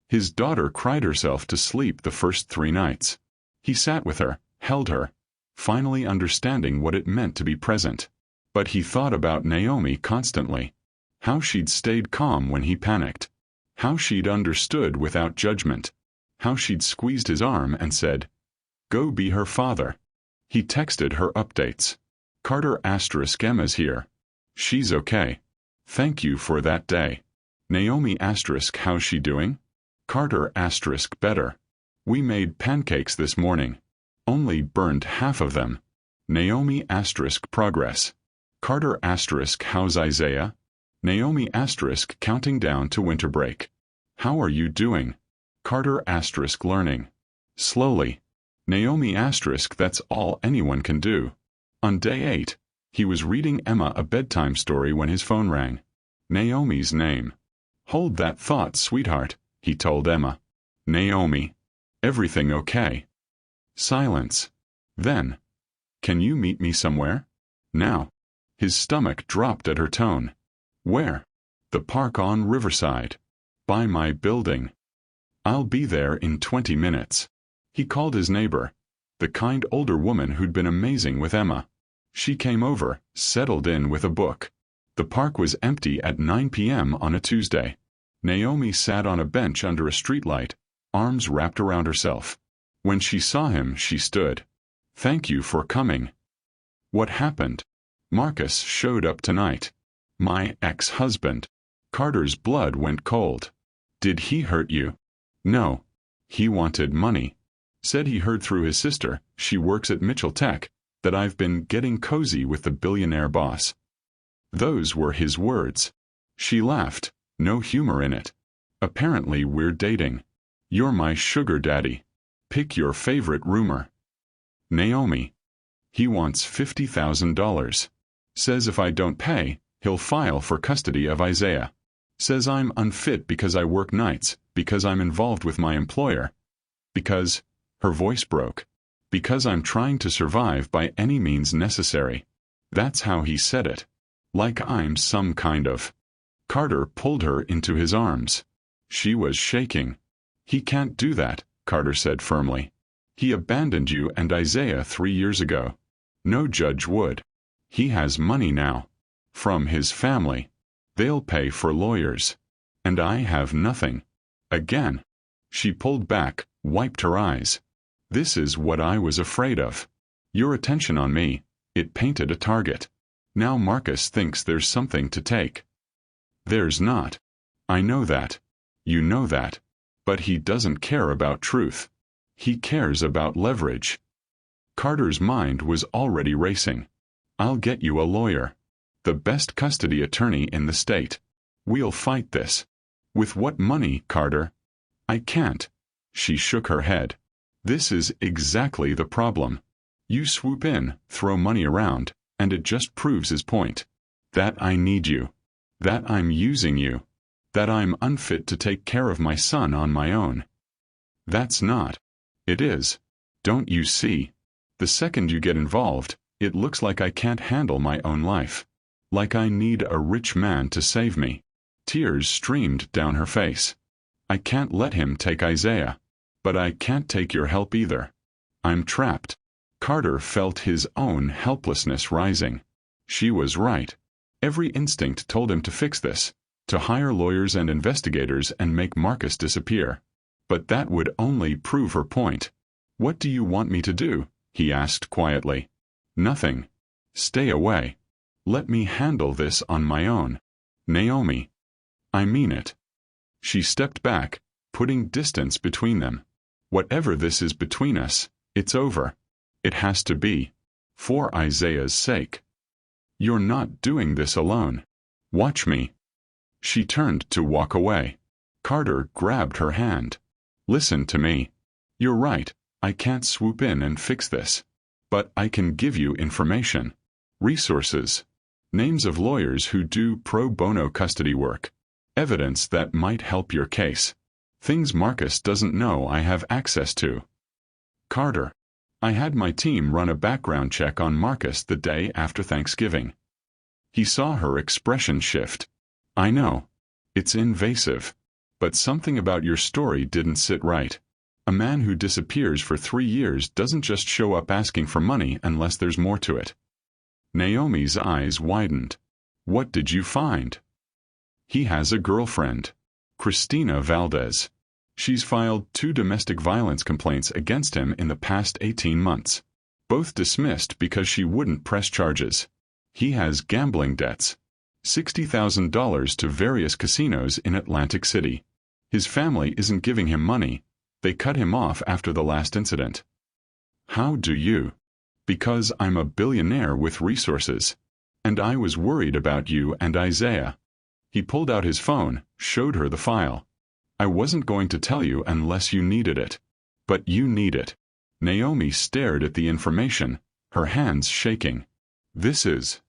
His daughter cried herself to sleep the first 3 nights. He sat with her, held her, finally understanding what it meant to be present. But he thought about Naomi constantly. How she'd stayed calm when he panicked. How she'd understood without judgment. How she'd squeezed his arm and said, "Go be her father." He texted her updates. Carter * Emma's here. She's okay. Thank you for that day. Naomi * how's she doing? Carter * better. We made pancakes this morning. Only burned half of them. Naomi * progress. Carter * how's Isaiah? Naomi * counting down to winter break. How are you doing? Carter * learning. Slowly. Naomi * that's all anyone can do. On day 8, he was reading Emma a bedtime story when his phone rang. Naomi's name. Hold that thought, sweetheart, he told Emma. Naomi. Everything okay? Silence. Then. Can you meet me somewhere? Now. His stomach dropped at her tone. Where? The park on Riverside. By my building. I'll be there in 20 minutes. He called his neighbor, the kind older woman who'd been amazing with Emma. She came over, settled in with a book. The park was empty at 9 p.m. on a Tuesday. Naomi sat on a bench under a streetlight, arms wrapped around herself. When she saw him, she stood. Thank you for coming. What happened? Marcus showed up tonight. My ex-husband. Carter's blood went cold. Did he hurt you? No. He wanted money. Said he heard through his sister, she works at Mitchell Tech, that I've been getting cozy with the billionaire boss. Those were his words. She laughed, no humor in it. Apparently we're dating. You're my sugar daddy. Pick your favorite rumor. Naomi. He wants $50,000. Says if I don't pay, he'll file for custody of Isaiah. Says I'm unfit because I work nights, because I'm involved with my employer. Because, her voice broke. Because I'm trying to survive by any means necessary. That's how he said it. Like I'm some kind of. Carter pulled her into his arms. She was shaking. "He can't do that," Carter said firmly. "He abandoned you and Isaiah 3 years ago. No judge would. He has money now. From his family. They'll pay for lawyers. And I have nothing. Again." She pulled back, wiped her eyes. "This is what I was afraid of. Your attention on me, it painted a target. Now Marcus thinks there's something to take." "There's not. I know that. You know that. But he doesn't care about truth. He cares about leverage." Carter's mind was already racing. "I'll get you a lawyer. The best custody attorney in the state. We'll fight this." "With what money, Carter?" "I can't." She shook her head. "This is exactly the problem. You swoop in, throw money around, and it just proves his point. That I need you. That I'm using you. That I'm unfit to take care of my son on my own." "That's not." "It is. Don't you see? The second you get involved, it looks like I can't handle my own life. Like I need a rich man to save me." Tears streamed down her face. "I can't let him take Isaiah. But I can't take your help either. I'm trapped." Carter felt his own helplessness rising. She was right. Every instinct told him to fix this, to hire lawyers and investigators and make Marcus disappear. But that would only prove her point. "What do you want me to do?" he asked quietly. "Nothing. Stay away. Let me handle this on my own. Naomi." "I mean it." She stepped back, putting distance between them. "Whatever this is between us, it's over. It has to be. For Isaiah's sake. You're not doing this alone. Watch me." She turned to walk away. Carter grabbed her hand. "Listen to me. You're right, I can't swoop in and fix this. But I can give you information. Resources. Names of lawyers who do pro bono custody work. Evidence that might help your case. Things Marcus doesn't know I have access to." "Carter, I had my team run a background check on Marcus the day after Thanksgiving." He saw her expression shift. "I know. It's invasive. But something about your story didn't sit right. A man who disappears for 3 years doesn't just show up asking for money unless there's more to it." Naomi's eyes widened. "What did you find?" "He has a girlfriend. Christina Valdez. She's filed 2 domestic violence complaints against him in the past 18 months. Both dismissed because she wouldn't press charges. He has gambling debts. $60,000 to various casinos in Atlantic City. His family isn't giving him money. They cut him off after the last incident." "How do you?" "Because I'm a billionaire with resources. And I was worried about you and Isaiah." He pulled out his phone, showed her the file. "I wasn't going to tell you unless you needed it. But you need it." Naomi stared at the information, her hands shaking. "This is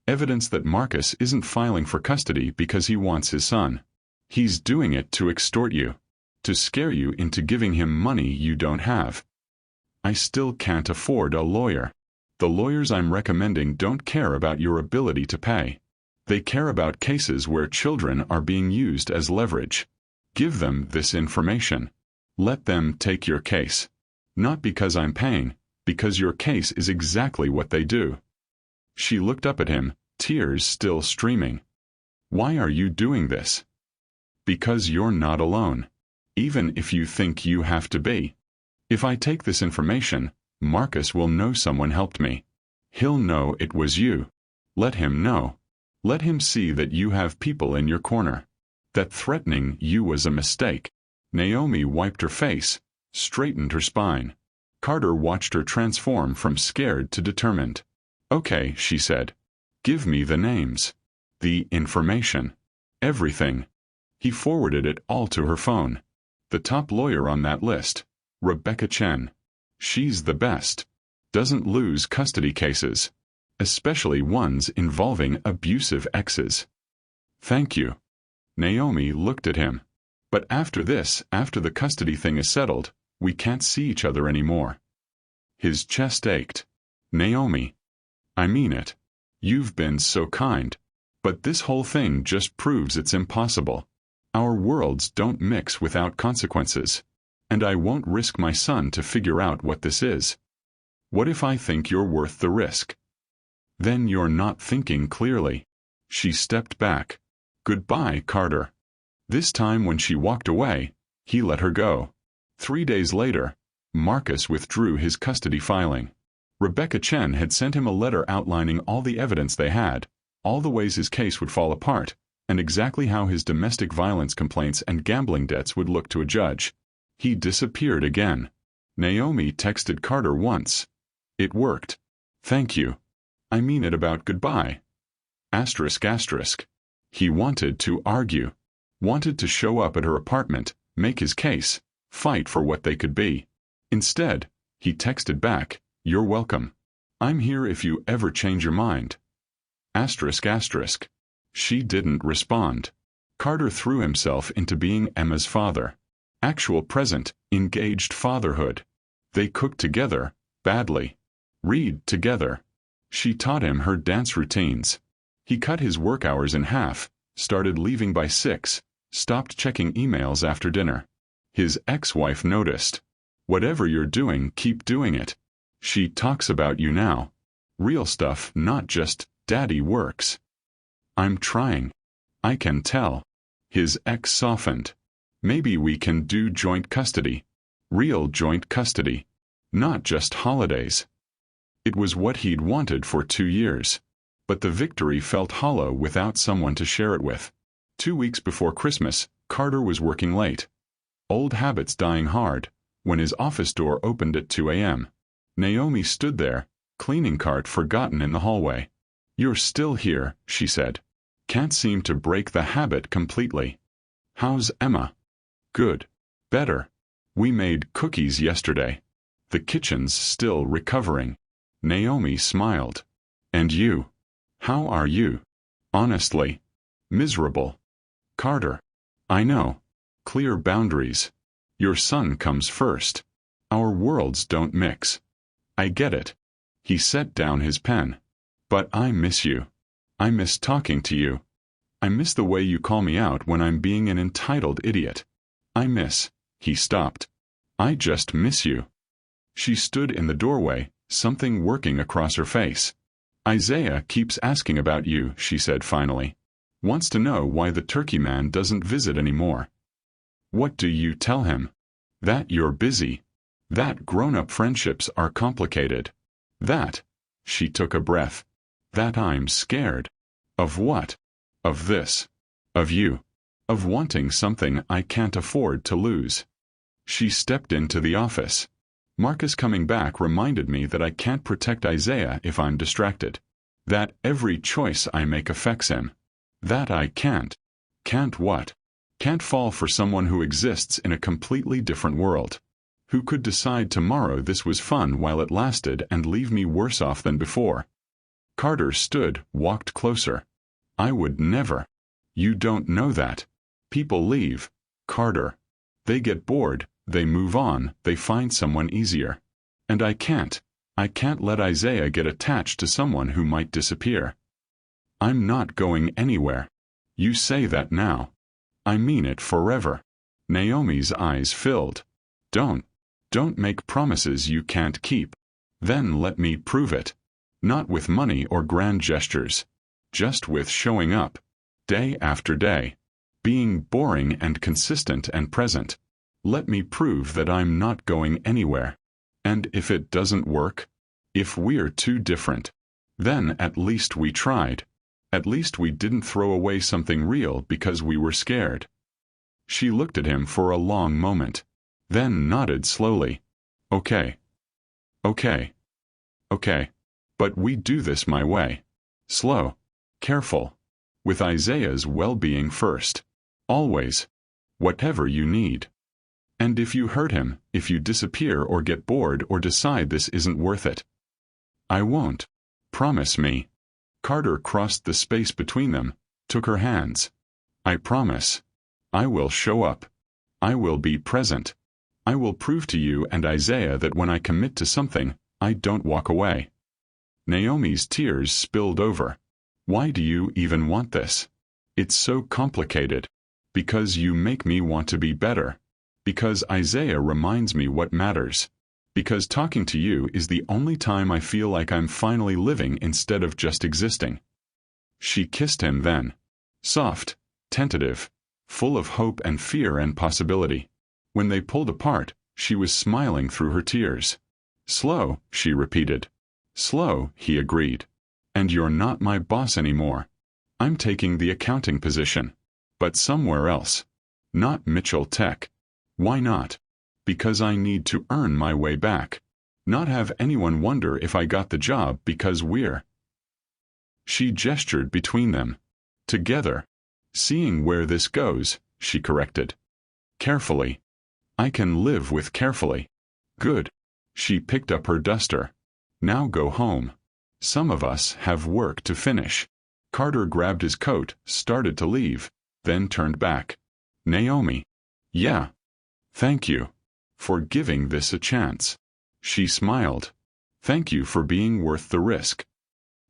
evidence that Marcus isn't filing for custody because he wants his son. He's doing it to extort you. To scare you into giving him money you don't have. I still can't afford a lawyer. The lawyers I'm recommending don't care about your ability to pay. They care about cases where children are being used as leverage. Give them this information. Let them take your case. Not because I'm paying, because your case is exactly what they do." She looked up at him, tears still streaming. "Why are you doing this?" "Because you're not alone. Even if you think you have to be. If I take this information, Marcus will know someone helped me. He'll know it was you. Let him know. Let him see that you have people in your corner. That threatening you was a mistake." Naomi wiped her face, straightened her spine. Carter watched her transform from scared to determined. "Okay," she said. "Give me the names. The information. Everything." He forwarded it all to her phone. "The top lawyer on that list. Rebecca Chen. She's the best. Doesn't lose custody cases. Especially ones involving abusive exes." "Thank you." Naomi looked at him. "But after this, after the custody thing is settled, we can't see each other anymore." His chest ached. "Naomi. I mean it. You've been so kind. But this whole thing just proves it's impossible. Our worlds don't mix without consequences. And I won't risk my son to figure out what this is. What if I think you're worth the risk? Then you're not thinking clearly. She stepped back. Goodbye, Carter. This time when she walked away, he let her go. 3 days later, Marcus withdrew his custody filing. Rebecca Chen had sent him a letter outlining all the evidence they had, all the ways his case would fall apart, and exactly how his domestic violence complaints and gambling debts would look to a judge. He disappeared again. Naomi texted Carter once. It worked. Thank you. I mean it about goodbye. Asterisk asterisk. He wanted to argue. Wanted to show up at her apartment, make his case, fight for what they could be. Instead, he texted back, "You're welcome. I'm here if you ever change your mind." Asterisk asterisk. She didn't respond. Carter threw himself into being Emma's father. Actual present, engaged fatherhood. They cooked together, badly. Read together. She taught him her dance routines. He cut his work hours in half, started leaving by 6, stopped checking emails after dinner. His ex-wife noticed. Whatever you're doing, keep doing it. She talks about you now. Real stuff, not just, daddy works. I'm trying. I can tell. His ex softened. Maybe we can do joint custody. Real joint custody. Not just holidays. It was what he'd wanted for 2 years. But the victory felt hollow without someone to share it with. 2 weeks before Christmas, Carter was working late. Old habits dying hard, when his office door opened at 2 a.m. Naomi stood there, cleaning cart forgotten in the hallway. "You're still here," she said. "Can't seem to break the habit completely. How's Emma?" "Good. Better. We made cookies yesterday. The kitchen's still recovering." Naomi smiled. "And you? How are you?" "Honestly, miserable." "Carter. I know. Clear boundaries. Your son comes first. Our worlds don't mix. I get it." He set down his pen. "But I miss you. I miss talking to you. I miss the way you call me out when I'm being an entitled idiot. I miss." He stopped. "I just miss you." She stood in the doorway, something working across her face. "Isaiah keeps asking about you," she said finally. "Wants to know why the turkey man doesn't visit anymore." "What do you tell him?" "That you're busy. That grown-up friendships are complicated. That," she took a breath, "that I'm scared." "Of what?" "Of this. Of you. Of wanting something I can't afford to lose." She stepped into the office. "Marcus coming back reminded me that I can't protect Isaiah if I'm distracted. That every choice I make affects him. That I can't." "Can't what?" "Can't fall for someone who exists in a completely different world. Who could decide tomorrow this was fun while it lasted and leave me worse off than before." Carter stood, walked closer. "I would never." "You don't know that. People leave, Carter. They get bored, they move on, they find someone easier. And I can't let Isaiah get attached to someone who might disappear." "I'm not going anywhere." "You say that now. I mean it forever." Naomi's eyes filled. Don't make promises you can't keep. Then let me prove it. Not with money or grand gestures. Just with showing up. Day after day. Being boring and consistent and present. Let me prove that I'm not going anywhere. And if it doesn't work? If we're too different? Then at least we tried. At least we didn't throw away something real because we were scared. She looked at him for a long moment. Then nodded slowly. "Okay. Okay. Okay. But we do this my way. Slow. Careful. With Isaiah's well-being first. Always. Whatever you need. And if you hurt him, if you disappear or get bored or decide this isn't worth it." "I won't. Promise me." Carter crossed the space between them, took her hands. "I promise. I will show up. I will be present. I will prove to you and Isaiah that when I commit to something, I don't walk away." Naomi's tears spilled over. "Why do you even want this? It's so complicated. Because you make me want to be better. Because Isaiah reminds me what matters. Because talking to you is the only time I feel like I'm finally living instead of just existing." She kissed him then. Soft, tentative, full of hope and fear and possibility. When they pulled apart, she was smiling through her tears. "Slow," she repeated. "Slow," he agreed. "And you're not my boss anymore. I'm taking the accounting position. But somewhere else. Not Mitchell Tech. Why not? Because I need to earn my way back. Not have anyone wonder if I got the job because we're—" She gestured between them. "Together. Seeing where this goes," she corrected. "Carefully. I can live with carefully." "Good." She picked up her duster. "Now go home. Some of us have work to finish." Carter grabbed his coat, started to leave, then turned back. "Naomi." "Yeah. Thank you. For giving this a chance." She smiled. "Thank you for being worth the risk."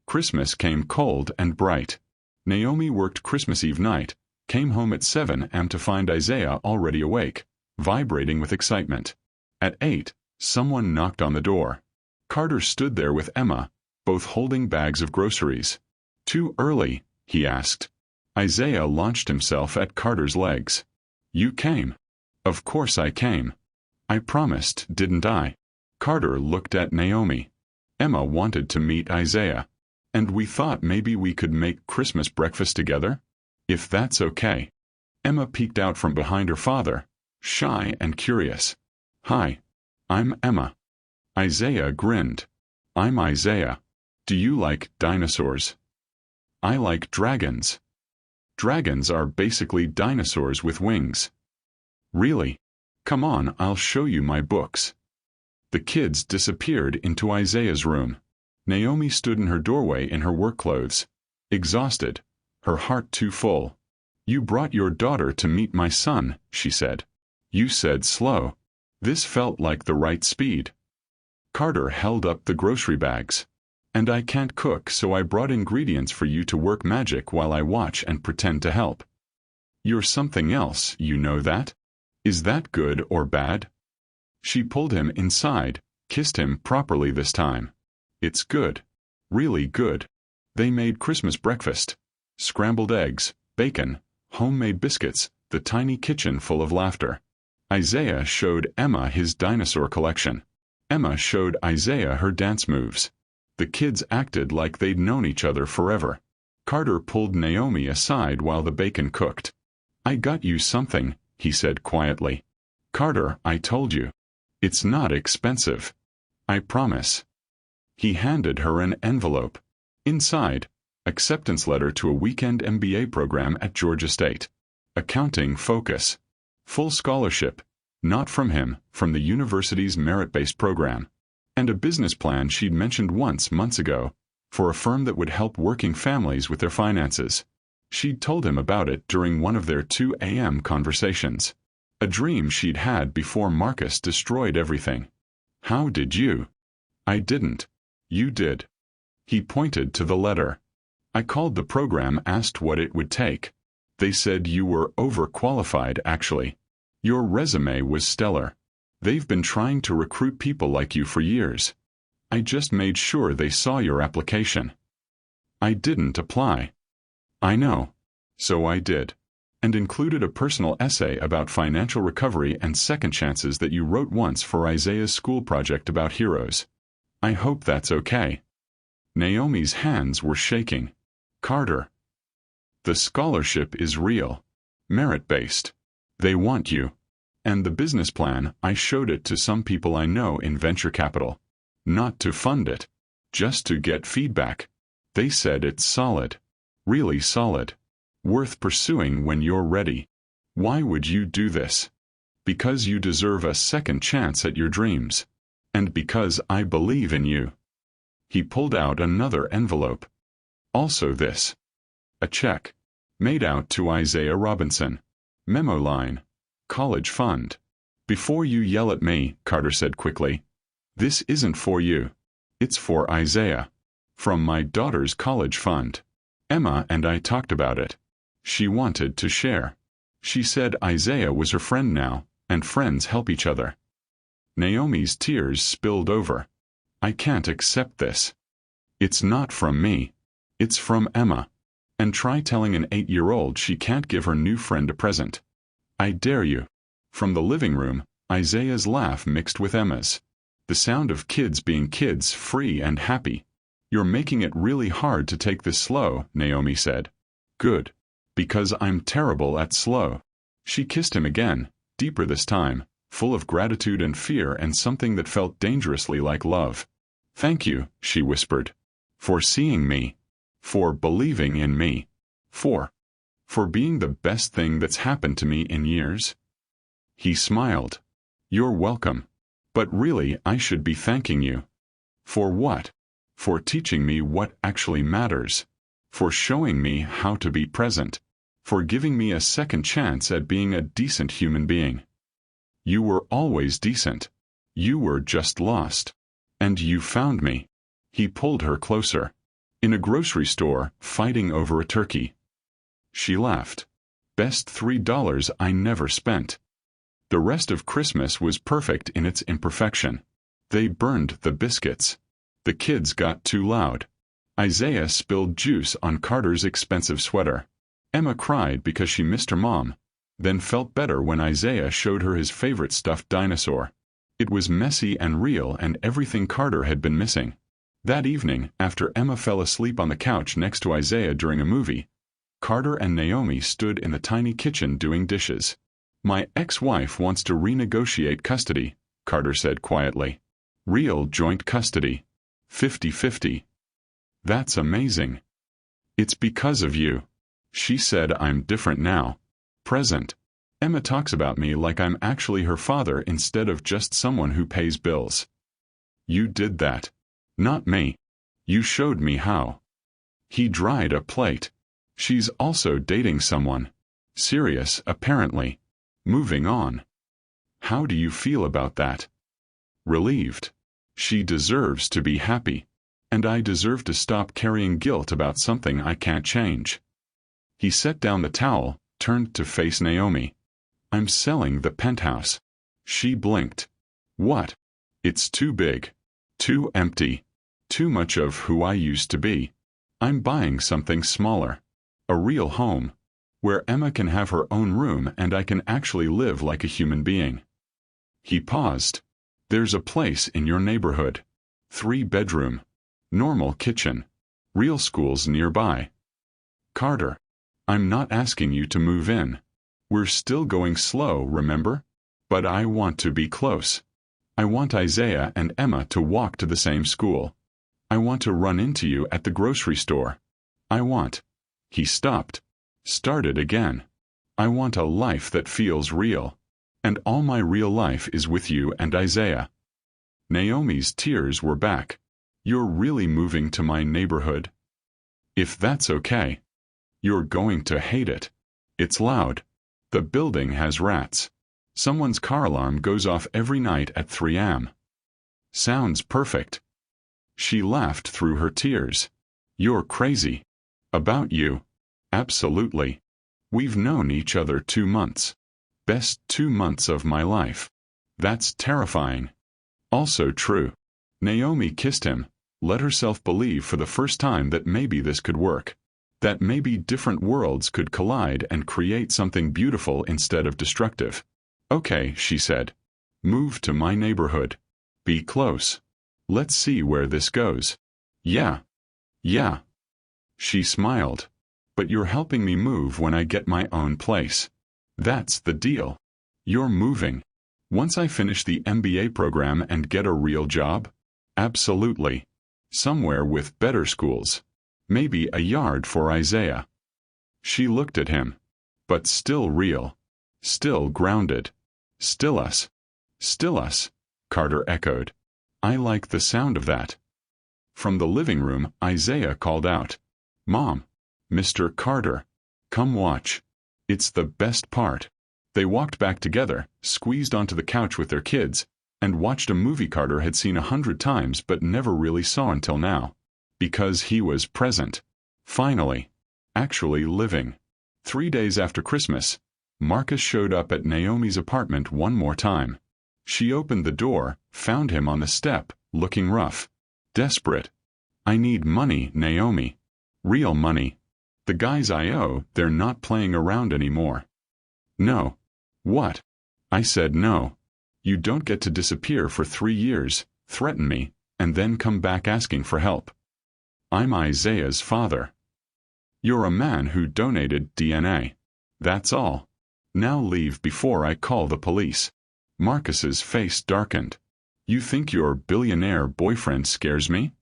Christmas came cold and bright. Naomi worked Christmas Eve night, came home at 7 a.m. to find Isaiah already awake, vibrating with excitement. At 8, someone knocked on the door. Carter stood there with Emma, both holding bags of groceries. "Too early?" he asked. Isaiah launched himself at Carter's legs. "You came." "Of course I came. I promised, didn't I?" Carter looked at Naomi. "Emma wanted to meet Isaiah. And we thought maybe we could make Christmas breakfast together? If that's okay." Emma peeked out from behind her father, shy and curious. "Hi. I'm Emma." Isaiah grinned. "I'm Isaiah. Do you like dinosaurs?" "I like dragons." "Dragons are basically dinosaurs with wings." "Really? Come on, I'll show you my books." The kids disappeared into Isaiah's room. Naomi stood in her doorway in her work clothes, exhausted, her heart too full. "You brought your daughter to meet my son," she said. "You said slow." This felt like the right speed. Carter held up the grocery bags. "And I can't cook, so I brought ingredients for you to work magic while I watch and pretend to help." "You're something else, you know that? Is that good or bad?" She pulled him inside, kissed him properly this time. "It's good. Really good." They made Christmas breakfast. Scrambled eggs, bacon, homemade biscuits, the tiny kitchen full of laughter. Isaiah showed Emma his dinosaur collection. Emma showed Isaiah her dance moves. The kids acted like they'd known each other forever. Carter pulled Naomi aside while the bacon cooked. "I got you something," he said quietly. "Carter, I told you. It's not expensive. I promise." He handed her an envelope. Inside, acceptance letter to a weekend MBA program at Georgia State. Accounting focus. Full scholarship. Not from him, from the university's merit-based program. And a business plan she'd mentioned once months ago, for a firm that would help working families with their finances. She'd told him about it during one of their 2 a.m. conversations. A dream she'd had before Marcus destroyed everything. "How did you?" "I didn't. You did." He pointed to the letter. "I called the program, asked what it would take. They said you were overqualified, actually. Your resume was stellar. They've been trying to recruit people like you for years. I just made sure they saw your application." "I didn't apply." "I know. So I did. And included a personal essay about financial recovery and second chances that you wrote once for Isaiah's school project about heroes. I hope that's okay." Naomi's hands were shaking. "Carter. The scholarship is real. Merit-based. They want you. And the business plan, I showed it to some people I know in venture capital. Not to fund it. Just to get feedback. They said it's solid. Really solid. Worth pursuing when you're ready. Why would you do this? Because you deserve a second chance at your dreams. And because I believe in you." He pulled out another envelope. Also this. A check. Made out to Isaiah Robinson. Memo line. College fund. "Before you yell at me," Carter said quickly. "This isn't for you. It's for Isaiah. From my daughter's college fund. Emma and I talked about it. She wanted to share. She said Isaiah was her friend now, and friends help each other. Naomi's tears spilled over. I can't accept this. It's not from me. It's from Emma. And try telling an 8-year-old she can't give her new friend a present. I dare you. From the living room, Isaiah's laugh mixed with Emma's. The sound of kids being kids, free and happy. You're making it really hard to take this slow, Naomi said. Good. Because I'm terrible at slow. She kissed him again, deeper this time, full of gratitude and fear and something that felt dangerously like love. Thank you, she whispered. For seeing me. For believing in me. For being the best thing that's happened to me in years. He smiled. You're welcome. But really, I should be thanking you. For what? For teaching me what actually matters. For showing me how to be present. For giving me a second chance at being a decent human being. You were always decent. You were just lost. And you found me. He pulled her closer. In a grocery store, fighting over a turkey. She laughed. Best $3 I never spent. The rest of Christmas was perfect in its imperfection. They burned the biscuits. The kids got too loud. Isaiah spilled juice on Carter's expensive sweater. Emma cried because she missed her mom, then felt better when Isaiah showed her his favorite stuffed dinosaur. It was messy and real and everything Carter had been missing. That evening, after Emma fell asleep on the couch next to Isaiah during a movie, Carter and Naomi stood in the tiny kitchen doing dishes. My ex-wife wants to renegotiate custody, Carter said quietly. Real joint custody. 50-50. That's amazing. It's because of you. She said I'm different now. Present. Emma talks about me like I'm actually her father instead of just someone who pays bills. You did that. Not me. You showed me how. He dried a plate. She's also dating someone. Serious, apparently. Moving on. How do you feel about that? Relieved. She deserves to be happy. And I deserve to stop carrying guilt about something I can't change. He set down the towel, turned to face Naomi. I'm selling the penthouse. She blinked. What? It's too big. Too empty. Too much of who I used to be. I'm buying something smaller. A real home. Where Emma can have her own room and I can actually live like a human being. He paused. There's a place in your neighborhood. 3-bedroom. Normal kitchen. Real schools nearby. Carter. I'm not asking you to move in. We're still going slow, remember? But I want to be close. I want Isaiah and Emma to walk to the same school. I want to run into you at the grocery store. I want. He stopped. Started again. I want a life that feels real. And all my real life is with you and Isaiah. Naomi's tears were back. You're really moving to my neighborhood? If that's okay. You're going to hate it. It's loud. The building has rats. Someone's car alarm goes off every night at 3 a.m. Sounds perfect. She laughed through her tears. You're crazy. About you. Absolutely. We've known each other 2 months. Best 2 months of my life. That's terrifying. Also true. Naomi kissed him, let herself believe for the first time that maybe this could work. That maybe different worlds could collide and create something beautiful instead of destructive. Okay, she said. Move to my neighborhood. Be close. Let's see where this goes. Yeah. Yeah. She smiled. But you're helping me move when I get my own place. That's the deal. You're moving. Once I finish the MBA program and get a real job? Absolutely. Somewhere with better schools. Maybe a yard for Isaiah. She looked at him. But still real. Still grounded. Still us. Still us, Carter echoed. I like the sound of that. From the living room, Isaiah called out. Mom. Mr. Carter. Come watch. It's the best part. They walked back together, squeezed onto the couch with their kids, and watched a movie Carter had seen 100 times but never really saw until now. Because he was present. Finally. Actually living. 3 days after Christmas, Marcus showed up at Naomi's apartment one more time. She opened the door, found him on the step, looking rough. Desperate. I need money, Naomi. Real money. The guys I owe, they're not playing around anymore. No. What? I said no. You don't get to disappear for 3 years, threaten me, and then come back asking for help. I'm Isaiah's father. You're a man who donated DNA. That's all. Now leave before I call the police. Marcus's face darkened. You think your billionaire boyfriend scares me?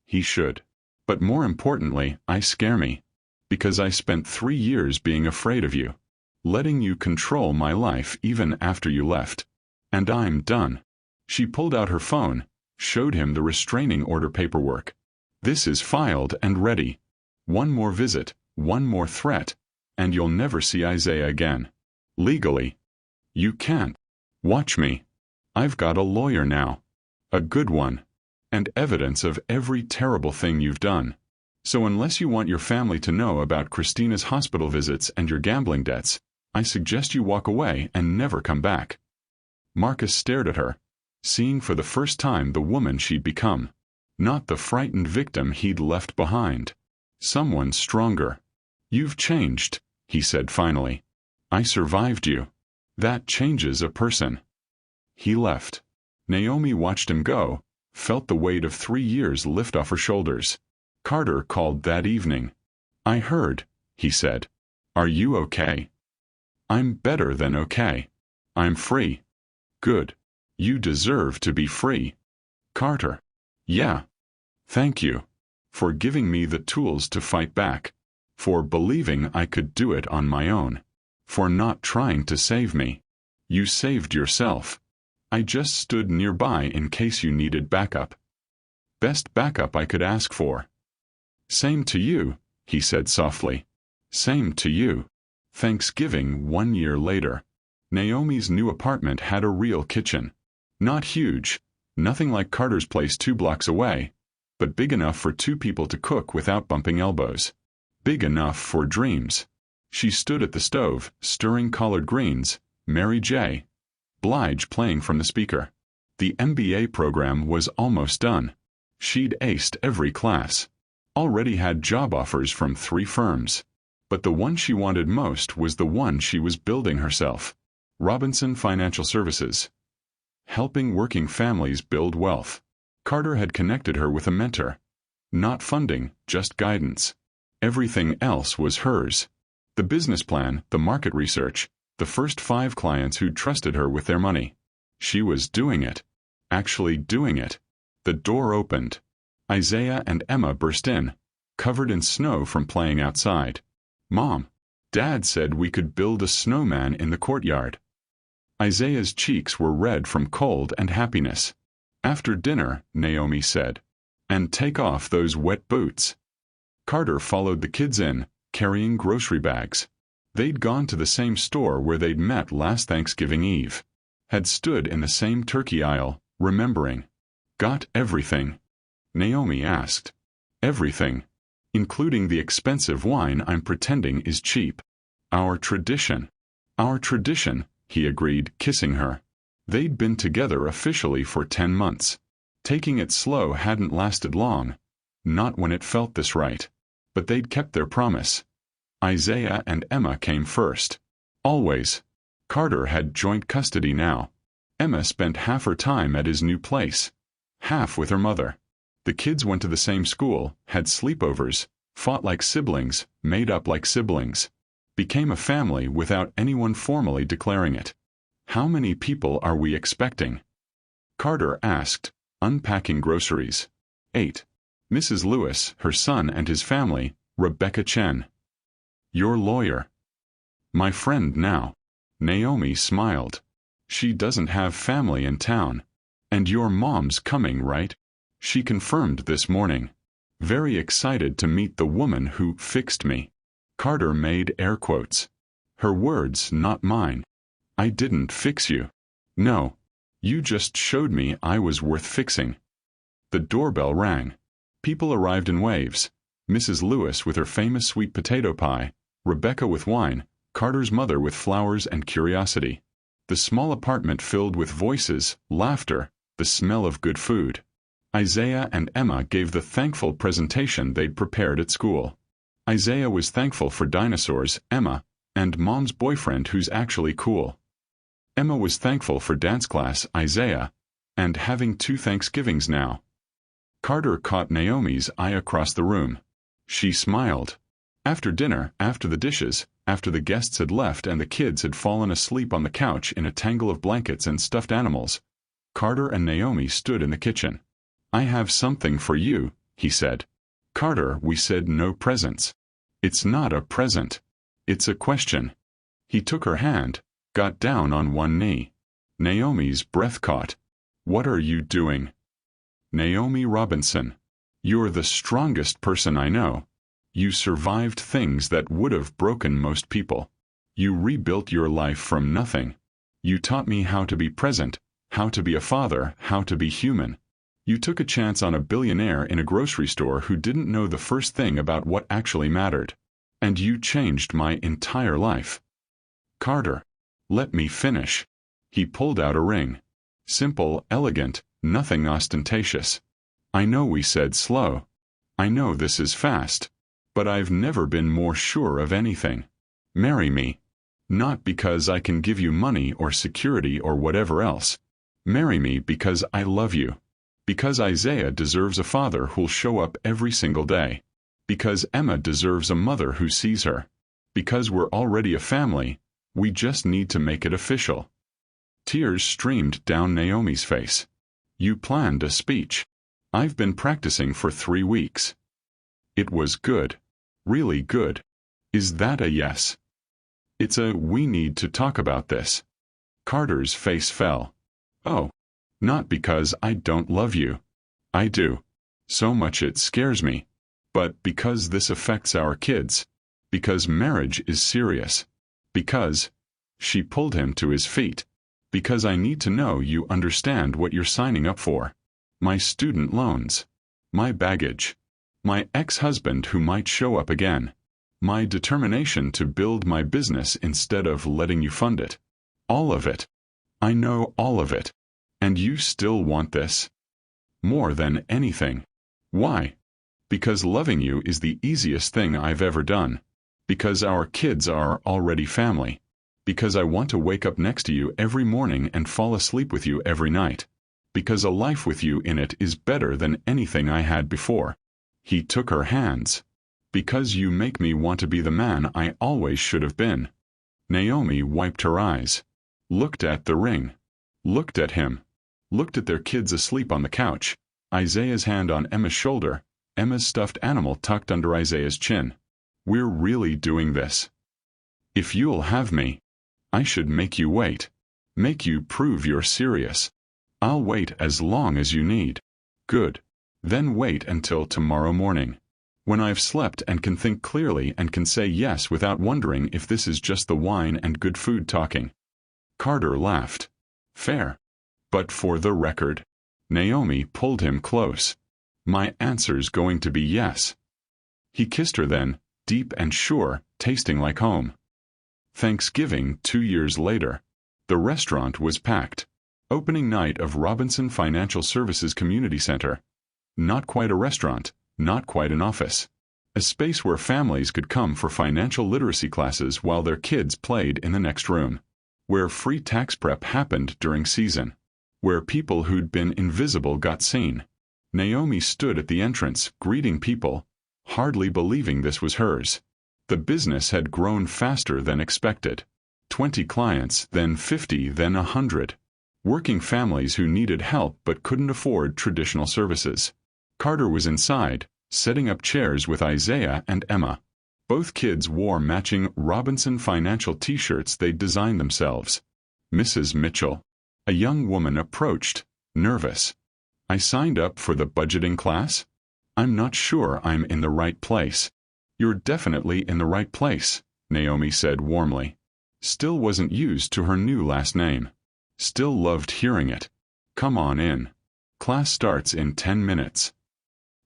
He should. But more importantly, I scare me. Because I spent 3 years being afraid of you. Letting you control my life even after you left. And I'm done. She pulled out her phone, showed him the restraining order paperwork. This is filed and ready. One more visit, one more threat, and you'll never see Isaiah again. Legally. You can't. Watch me. I've got a lawyer now. A good one. And evidence of every terrible thing you've done. So unless you want your family to know about Christina's hospital visits and your gambling debts, I suggest you walk away and never come back. Marcus stared at her, seeing for the first time the woman she'd become. Not the frightened victim he'd left behind. Someone stronger. You've changed, he said finally. I survived you. That changes a person. He left. Naomi watched him go, felt the weight of 3 years lift off her shoulders. Carter called that evening. I heard, he said. Are you okay? I'm better than okay. I'm free. Good. You deserve to be free. Carter. Yeah. Thank you. For giving me the tools to fight back. For believing I could do it on my own. For not trying to save me. You saved yourself. I just stood nearby in case you needed backup. Best backup I could ask for. Same to you, he said softly. Same to you. Thanksgiving 1 year later. Naomi's new apartment had a real kitchen. Not huge, nothing like Carter's place 2 blocks away, but big enough for 2 people to cook without bumping elbows. Big enough for dreams. She stood at the stove, stirring collard greens, Mary J. Blige playing from the speaker. The MBA program was almost done. She'd aced every class. Already had job offers from 3 firms. But the one she wanted most was the one she was building herself. Robinson Financial Services. Helping working families build wealth. Carter had connected her with a mentor. Not funding, just guidance. Everything else was hers. The business plan, the market research, the first 5 clients who'd trusted her with their money. She was doing it. Actually doing it. The door opened. Isaiah and Emma burst in, covered in snow from playing outside. Mom, Dad said we could build a snowman in the courtyard. Isaiah's cheeks were red from cold and happiness. After dinner, Naomi said. And take off those wet boots. Carter followed the kids in, carrying grocery bags. They'd gone to the same store where they'd met last Thanksgiving Eve. Had stood in the same turkey aisle, remembering. Got everything? Naomi asked. Everything. Including the expensive wine I'm pretending is cheap. Our tradition. Our tradition, he agreed, kissing her. They'd been together officially for 10 months. Taking it slow hadn't lasted long. Not when it felt this right. But they'd kept their promise. Isaiah and Emma came first. Always. Carter had joint custody now. Emma spent half her time at his new place. Half with her mother. The kids went to the same school, had sleepovers, fought like siblings, made up like siblings. Became a family without anyone formally declaring it. How many people are we expecting? Carter asked, unpacking groceries. 8. Mrs. Lewis, her son and his family, Rebecca Chen. Your lawyer. My friend now. Naomi smiled. She doesn't have family in town. And your mom's coming, right? She confirmed this morning. Very excited to meet the woman who fixed me. Carter made air quotes. Her words, not mine. I didn't fix you. No. You just showed me I was worth fixing. The doorbell rang. People arrived in waves. Mrs. Lewis with her famous sweet potato pie, Rebecca with wine, Carter's mother with flowers and curiosity. The small apartment filled with voices, laughter, the smell of good food. Isaiah and Emma gave the thankful presentation they'd prepared at school. Isaiah was thankful for dinosaurs, Emma, and Mom's boyfriend who's actually cool. Emma was thankful for dance class, Isaiah, and having 2 Thanksgivings now. Carter caught Naomi's eye across the room. She smiled. After dinner, after the dishes, after the guests had left and the kids had fallen asleep on the couch in a tangle of blankets and stuffed animals, Carter and Naomi stood in the kitchen. "I have something for you," he said. "Carter, we said no presents." "It's not a present. It's a question." He took her hand, got down on one knee. Naomi's breath caught. "What are you doing?" "Naomi Robinson, you're the strongest person I know. You survived things that would have broken most people. You rebuilt your life from nothing. You taught me how to be present, how to be a father, how to be human. You took a chance on a billionaire in a grocery store who didn't know the first thing about what actually mattered. And you changed my entire life." "Carter, let me finish." He pulled out a ring. Simple, elegant, nothing ostentatious. "I know we said slow. I know this is fast. But I've never been more sure of anything. Marry me. Not because I can give you money or security or whatever else. Marry me because I love you. Because Isaiah deserves a father who'll show up every single day. Because Emma deserves a mother who sees her. Because we're already a family, we just need to make it official." Tears streamed down Naomi's face. "You planned a speech. I've been practicing for 3 weeks. It was good. Really good. Is that a yes?" "It's a we need to talk about this." Carter's face fell. "Oh. Not because I don't love you. I do. So much it scares me. But because this affects our kids. Because marriage is serious. Because—" she pulled him to his feet. "Because I need to know you understand what you're signing up for. My student loans. My baggage. My ex-husband who might show up again. My determination to build my business instead of letting you fund it. All of it. I know all of it. And you still want this? More than anything. Why? Because loving you is the easiest thing I've ever done. Because our kids are already family. Because I want to wake up next to you every morning and fall asleep with you every night. Because a life with you in it is better than anything I had before." He took her hands. "Because you make me want to be the man I always should have been." Naomi wiped her eyes. Looked at the ring. Looked at him. Looked at their kids asleep on the couch. Isaiah's hand on Emma's shoulder. Emma's stuffed animal tucked under Isaiah's chin. "We're really doing this. If you'll have me, I should make you wait. Make you prove you're serious. I'll wait as long as you need." "Good. Then wait until tomorrow morning. When I've slept and can think clearly and can say yes without wondering if this is just the wine and good food talking." Carter laughed. "Fair. But for the record." Naomi pulled him close. "My answer's going to be yes." He kissed her then, deep and sure, tasting like home. Thanksgiving 2 years later. The restaurant was packed. Opening night of Robinson Financial Services Community Center. Not quite a restaurant, not quite an office. A space where families could come for financial literacy classes while their kids played in the next room. Where free tax prep happened during season. Where people who'd been invisible got seen. Naomi stood at the entrance, greeting people, hardly believing this was hers. The business had grown faster than expected. 20 clients, then 50, then 100. Working families who needed help but couldn't afford traditional services. Carter was inside, setting up chairs with Isaiah and Emma. Both kids wore matching Robinson Financial t-shirts they'd designed themselves. "Mrs. Mitchell." A young woman approached, nervous. "I signed up for the budgeting class. I'm not sure I'm in the right place." "You're definitely in the right place," Naomi said warmly. Still wasn't used to her new last name. Still loved hearing it. "Come on in. Class starts in 10 minutes."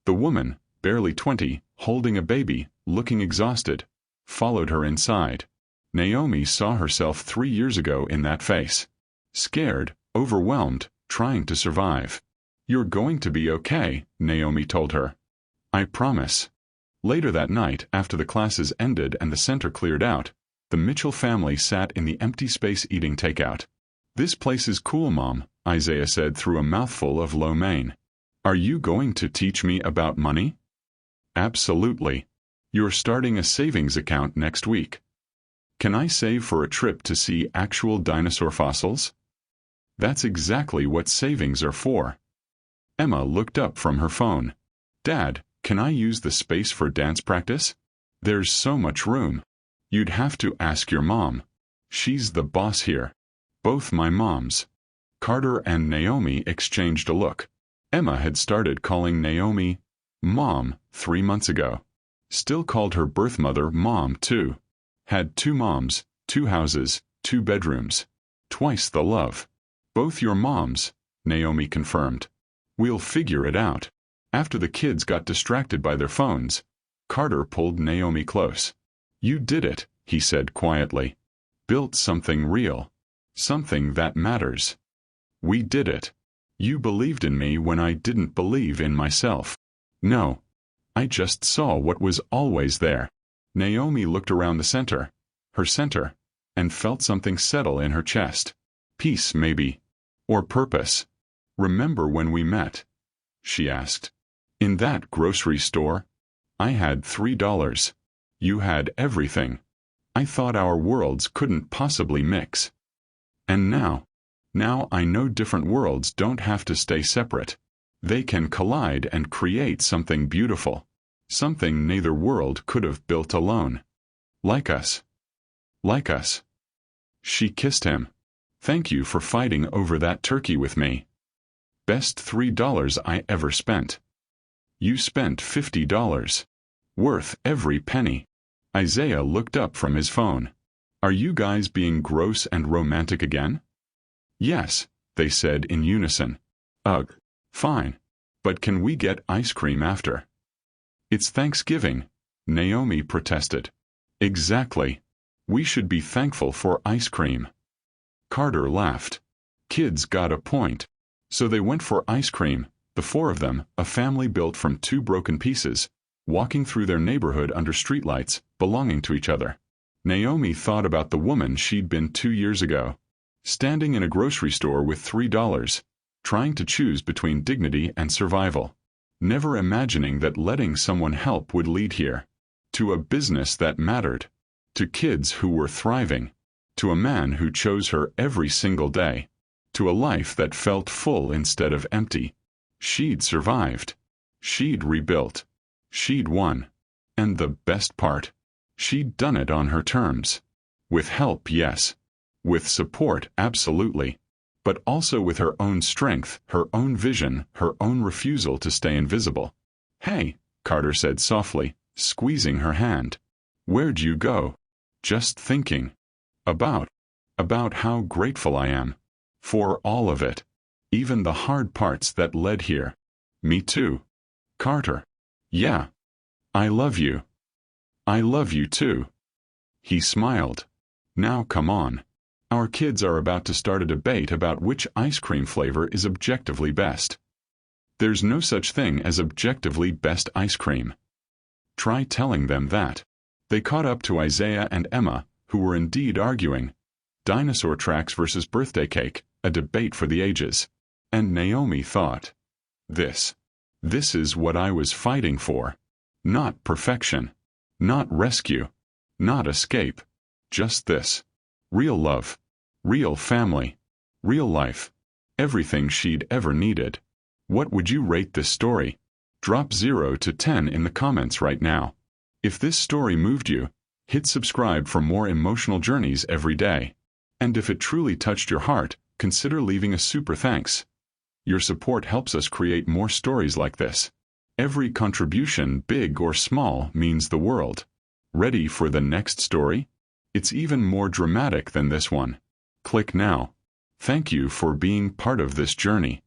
The woman, barely 20, holding a baby, looking exhausted, followed her inside. Naomi saw herself 3 years ago in that face. Scared, overwhelmed, trying to survive. "You're going to be okay," Naomi told her. "I promise." Later that night, after the classes ended and the center cleared out, the Mitchell family sat in the empty space eating takeout. "This place is cool, Mom," Isaiah said through a mouthful of lo mein. "Are you going to teach me about money?" "Absolutely. You're starting a savings account next week." "Can I save for a trip to see actual dinosaur fossils?" "That's exactly what savings are for." Emma looked up from her phone. "Dad, can I use the space for dance practice? There's so much room." "You'd have to ask your mom. She's the boss here." "Both my moms." Carter and Naomi exchanged a look. Emma had started calling Naomi Mom 3 months ago. Still called her birth mother Mom, too. Had 2 moms, 2 houses, 2 bedrooms. Twice the love. "Both your moms," Naomi confirmed. "We'll figure it out." After the kids got distracted by their phones, Carter pulled Naomi close. "You did it," he said quietly. "Built something real. Something that matters. We did it. You believed in me when I didn't believe in myself." "No. I just saw what was always there." Naomi looked around the center, her center, and felt something settle in her chest. Peace, maybe. Or purpose. "Remember when we met?" she asked. "In that grocery store? I had $3. You had everything. I thought our worlds couldn't possibly mix. And now I know different worlds don't have to stay separate. They can collide and create something beautiful. Something neither world could have built alone. Like us. Like us." She kissed him. "Thank you for fighting over that turkey with me. Best $3 I ever spent." "You spent $50. Worth every penny." Isaiah looked up from his phone. "Are you guys being gross and romantic again?" "Yes," they said in unison. "Ugh. Fine. But can we get ice cream after?" "It's Thanksgiving," Naomi protested. "Exactly. We should be thankful for ice cream." Carter laughed. Kids got a point. So they went for ice cream, the 4 of them, a family built from 2 broken pieces, walking through their neighborhood under streetlights, belonging to each other. Naomi thought about the woman she'd been 2 years ago, standing in a grocery store with $3, trying to choose between dignity and survival, never imagining that letting someone help would lead here, to a business that mattered, to kids who were thriving, to a man who chose her every single day, to a life that felt full instead of empty. She'd survived. She'd rebuilt. She'd won. And the best part, she'd done it on her terms. With help, yes. With support, absolutely. But also with her own strength, her own vision, her own refusal to stay invisible. "Hey," Carter said softly, squeezing her hand. "Where'd you go?" "Just thinking. About how grateful I am. For all of it. Even the hard parts that led here." "Me too." "Carter." "Yeah. I love you." "I love you too." He smiled. "Now come on. Our kids are about to start a debate about which ice cream flavor is objectively best. There's no such thing as objectively best ice cream. Try telling them that." They caught up to Isaiah and Emma, who were indeed arguing. Dinosaur tracks versus birthday cake, a debate for the ages. And Naomi thought, This is what I was fighting for. Not perfection. Not rescue. Not escape. Just this. Real love. Real family. Real life. Everything she'd ever needed. What would you rate this story? Drop 0 to 10 in the comments right now. If this story moved you, hit subscribe for more emotional journeys every day. And if it truly touched your heart, consider leaving a super thanks. Your support helps us create more stories like this. Every contribution, big or small, means the world. Ready for the next story? It's even more dramatic than this one. Click now. Thank you for being part of this journey.